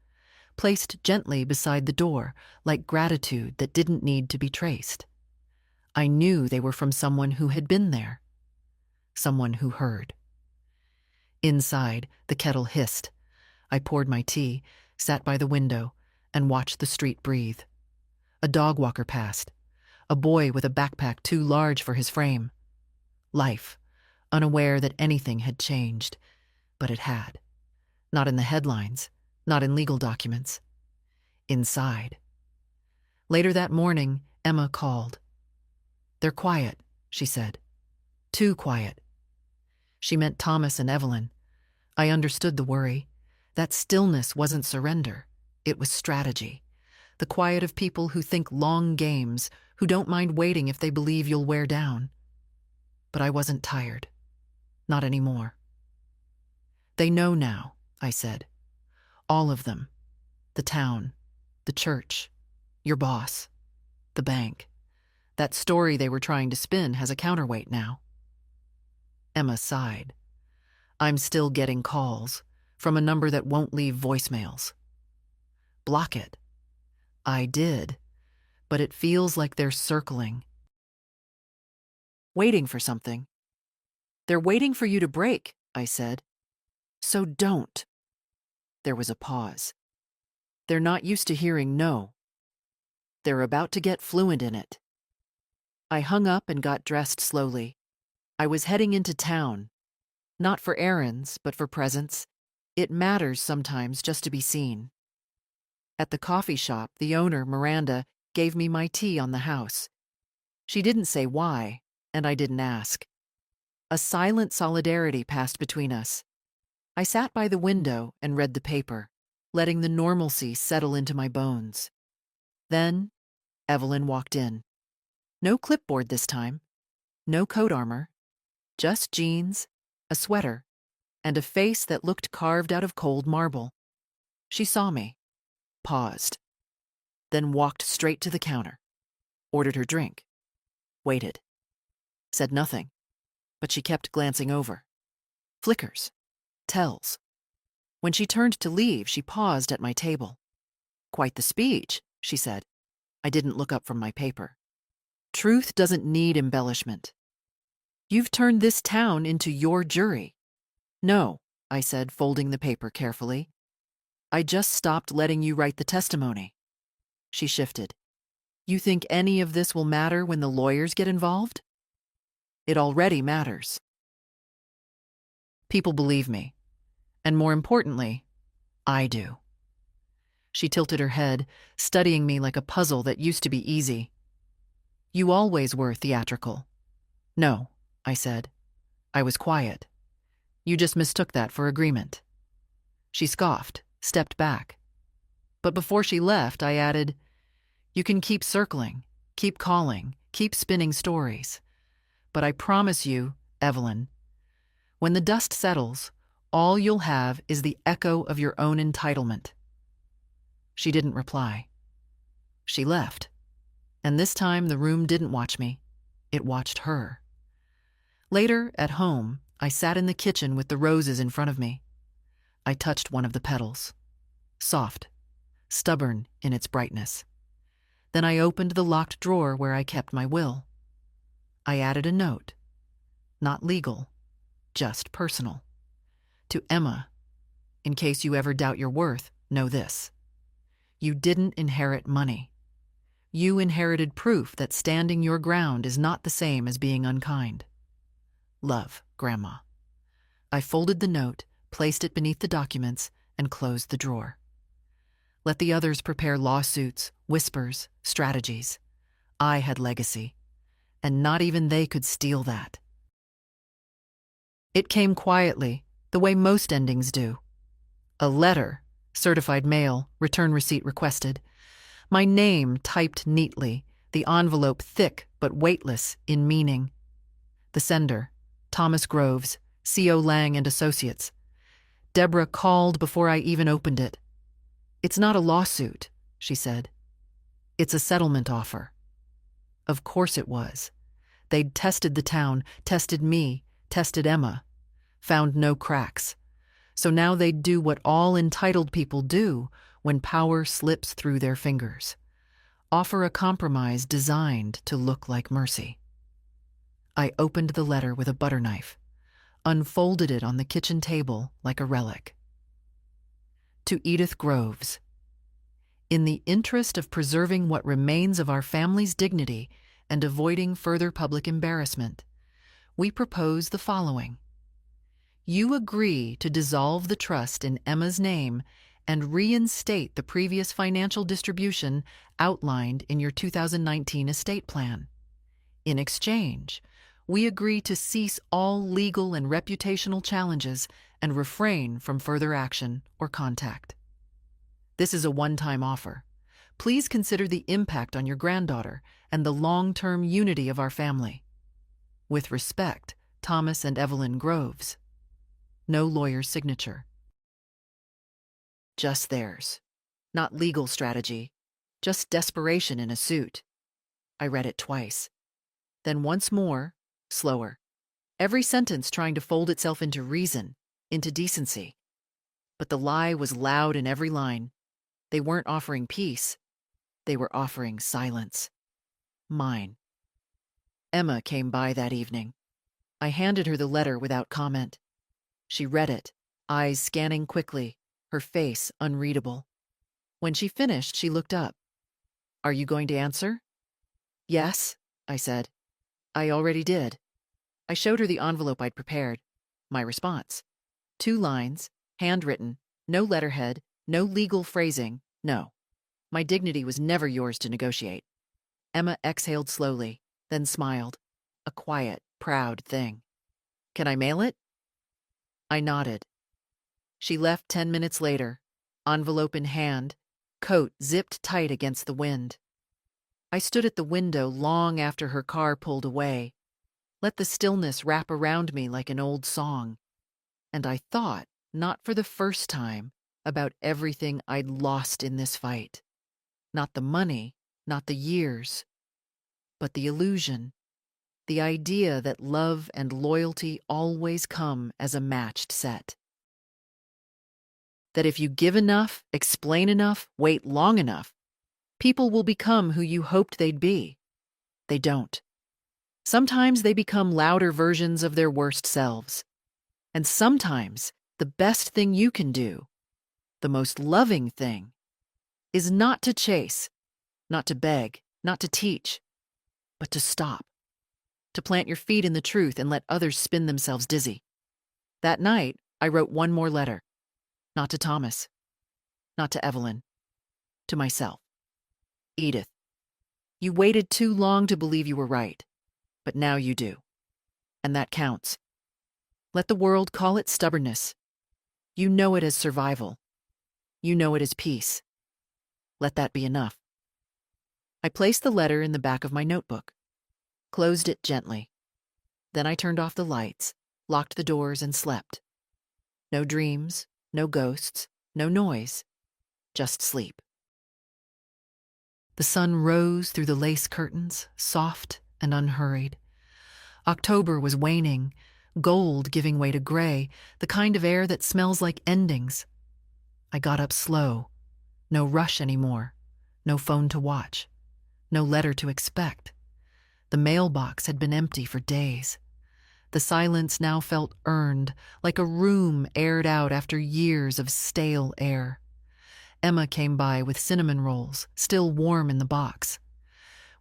placed gently beside the door, like gratitude that didn't need to be traced. I knew they were from someone who had been there, someone who heard. Inside, the kettle hissed. I poured my tea, sat by the window, and watched the street breathe. A dog walker passed, a boy with a backpack too large for his frame. Life, unaware that anything had changed, but it had. Not in the headlines, not in legal documents. Inside. Later that morning, Emma called. "They're quiet," she said. "Too quiet." She meant Thomas and Evelyn. I understood the worry. That stillness wasn't surrender. It was strategy. The quiet of people who think long games, who don't mind waiting if they believe you'll wear down. But I wasn't tired. Not anymore. "They know now," I said. "All of them. The town, the church, your boss, the bank. That story they were trying to spin has a counterweight now." Emma sighed. "I'm still getting calls from a number that won't leave voicemails." "Block it." I did, but it feels like they're circling. Waiting for something. "They're waiting for you to break," I said. "So don't." There was a pause. They're not used to hearing no. They're about to get fluent in it. I hung up and got dressed slowly. I was heading into town. Not for errands, but for presents. It matters sometimes just to be seen. At the coffee shop, the owner, Miranda, gave me my tea on the house. She didn't say why, and I didn't ask. A silent solidarity passed between us. I sat by the window and read the paper, letting the normalcy settle into my bones. Then, Evelyn walked in. No clipboard this time. No coat armor. Just jeans, a sweater, and a face that looked carved out of cold marble. She saw me, paused, then walked straight to the counter, ordered her drink, waited, said nothing, but she kept glancing over. Flickers, tells. When she turned to leave, she paused at my table. "Quite the speech," she said. I didn't look up from my paper. "Truth doesn't need embellishment. You've turned this town into your jury." "No," I said, folding the paper carefully. "I just stopped letting you write the testimony." She shifted. "You think any of this will matter when the lawyers get involved?" "It already matters." People believe me. And more importantly, I do. She tilted her head, studying me like a puzzle that used to be easy. "You always were theatrical." "No," I said. "I was quiet. You just mistook that for agreement." She scoffed, stepped back. But before she left, I added, "You can keep circling, keep calling, keep spinning stories. But I promise you, Evelyn, when the dust settles, all you'll have is the echo of your own entitlement." She didn't reply. She left. And this time the room didn't watch me. It watched her. Later, at home, I sat in the kitchen with the roses in front of me. I touched one of the petals. Soft, stubborn in its brightness. Then I opened the locked drawer where I kept my will. I added a note. Not legal, just personal. To Emma, in case you ever doubt your worth, know this. You didn't inherit money. You inherited proof that standing your ground is not the same as being unkind. Love, Grandma. I folded the note, placed it beneath the documents, and closed the drawer. Let the others prepare lawsuits, whispers, strategies. I had legacy, and not even they could steal that. It came quietly, the way most endings do. A letter, certified mail, return receipt requested. My name typed neatly, the envelope thick but weightless in meaning. The sender, Thomas Groves, C.O. Lang and Associates. Deborah called before I even opened it. "It's not a lawsuit," she said. "It's a settlement offer." Of course it was. They'd tested the town, tested me, tested Emma, found no cracks. So now they'd do what all entitled people do when power slips through their fingers. Offer a compromise designed to look like mercy. I opened the letter with a butter knife, unfolded it on the kitchen table like a relic. To Edith Groves. In the interest of preserving what remains of our family's dignity and avoiding further public embarrassment, we propose the following. You agree to dissolve the trust in Emma's name and reinstate the previous financial distribution outlined in your 2019 estate plan. In exchange, we agree to cease all legal and reputational challenges and refrain from further action or contact. This is a one-time offer. Please consider the impact on your granddaughter and the long-term unity of our family. With respect, Thomas and Evelyn Groves. No lawyer's signature. Just theirs. Not legal strategy. Just desperation in a suit. I read it twice. Then once more, slower. Every sentence trying to fold itself into reason, into decency. But the lie was loud in every line. They weren't offering peace. They were offering silence. Mine. Emma came by that evening. I handed her the letter without comment. She read it, eyes scanning quickly, her face unreadable. When she finished, she looked up. "Are you going to answer?" "Yes," I said. "I already did." I showed her the envelope I'd prepared. My response. 2 lines, handwritten, no letterhead, no legal phrasing, no. My dignity was never yours to negotiate. Emma exhaled slowly, then smiled. A quiet, proud thing. "Can I mail it?" I nodded. She left 10 minutes later, envelope in hand, coat zipped tight against the wind. I stood at the window long after her car pulled away, let the stillness wrap around me like an old song, and I thought, not for the first time, about everything I'd lost in this fight. Not the money, not the years, but the illusion, the idea that love and loyalty always come as a matched set. That if you give enough, explain enough, wait long enough, people will become who you hoped they'd be. They don't. Sometimes they become louder versions of their worst selves. And sometimes the best thing you can do, the most loving thing, is not to chase, not to beg, not to teach, but to stop, to plant your feet in the truth and let others spin themselves dizzy. That night, I wrote one more letter. Not to Thomas, not to Evelyn, to myself. Edith, you waited too long to believe you were right, but now you do. And that counts. Let the world call it stubbornness. You know it as survival. You know it as peace. Let that be enough. I placed the letter in the back of my notebook, closed it gently. Then I turned off the lights, locked the doors, and slept. No dreams, no ghosts, no noise, just sleep. The sun rose through the lace curtains, soft and unhurried. October was waning, gold giving way to gray, the kind of air that smells like endings. I got up slow. No rush anymore. No phone to watch. No letter to expect. The mailbox had been empty for days. The silence now felt earned, like a room aired out after years of stale air. Emma came by with cinnamon rolls, still warm in the box.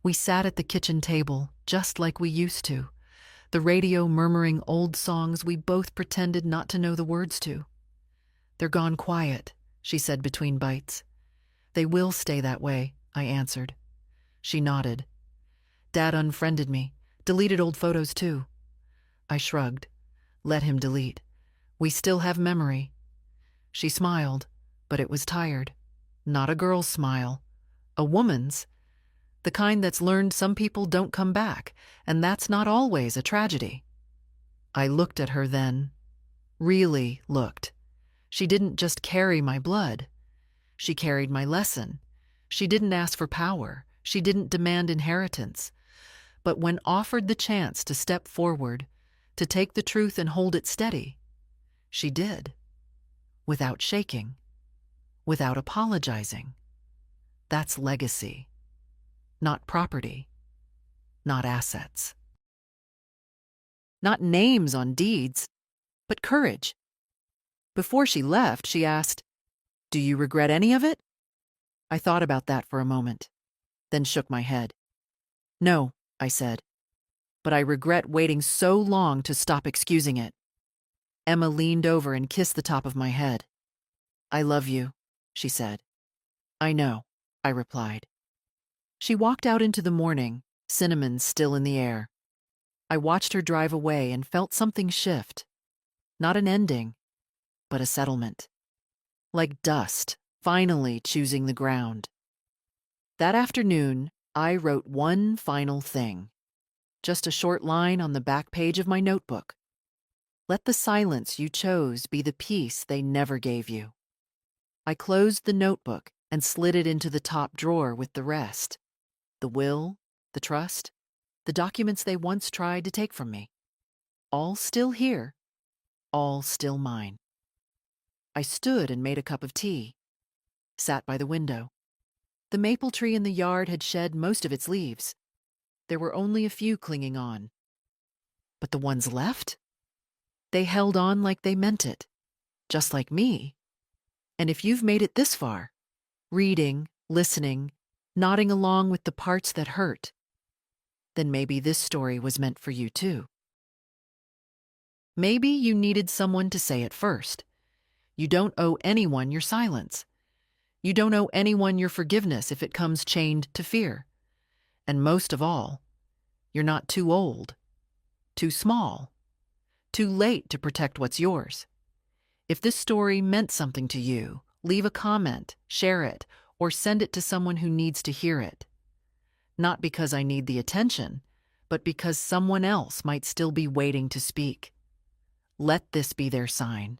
We sat at the kitchen table, just like we used to, the radio murmuring old songs we both pretended not to know the words to. "They're gone quiet," she said between bites. "They will stay that way," I answered. She nodded. "Dad unfriended me, deleted old photos too." I shrugged. Let him delete. We still have memory. She smiled, but it was tired. Not a girl's smile. A woman's. The kind that's learned some people don't come back, and that's not always a tragedy. I looked at her then. Really looked. She didn't just carry my blood. She carried my lesson. She didn't ask for power. She didn't demand inheritance. But when offered the chance to step forward, to take the truth and hold it steady, she did. Without shaking. Without apologizing. That's legacy. Not property. Not assets. Not names on deeds, but courage. Before she left, she asked, "Do you regret any of it?" I thought about that for a moment, then shook my head. "No," I said, "but I regret waiting so long to stop excusing it." Emma leaned over and kissed the top of my head. "I love you," she said. "I know," I replied. She walked out into the morning, cinnamon still in the air. I watched her drive away and felt something shift. Not an ending, but a settlement. Like dust, finally choosing the ground. That afternoon, I wrote one final thing. Just a short line on the back page of my notebook. Let the silence you chose be the peace they never gave you. I closed the notebook and slid it into the top drawer with the rest. The will, the trust, the documents they once tried to take from me. All still here, all still mine. I stood and made a cup of tea. Sat by the window. The maple tree in the yard had shed most of its leaves. There were only a few clinging on. But the ones left? They held on like they meant it, just like me. And if you've made it this far, reading, listening, nodding along with the parts that hurt, then maybe this story was meant for you too. Maybe you needed someone to say it first. You don't owe anyone your silence. You don't owe anyone your forgiveness if it comes chained to fear. And most of all, you're not too old, too small, too late to protect what's yours. If this story meant something to you, leave a comment, share it, or send it to someone who needs to hear it. Not because I need the attention, but because someone else might still be waiting to speak. Let this be their sign.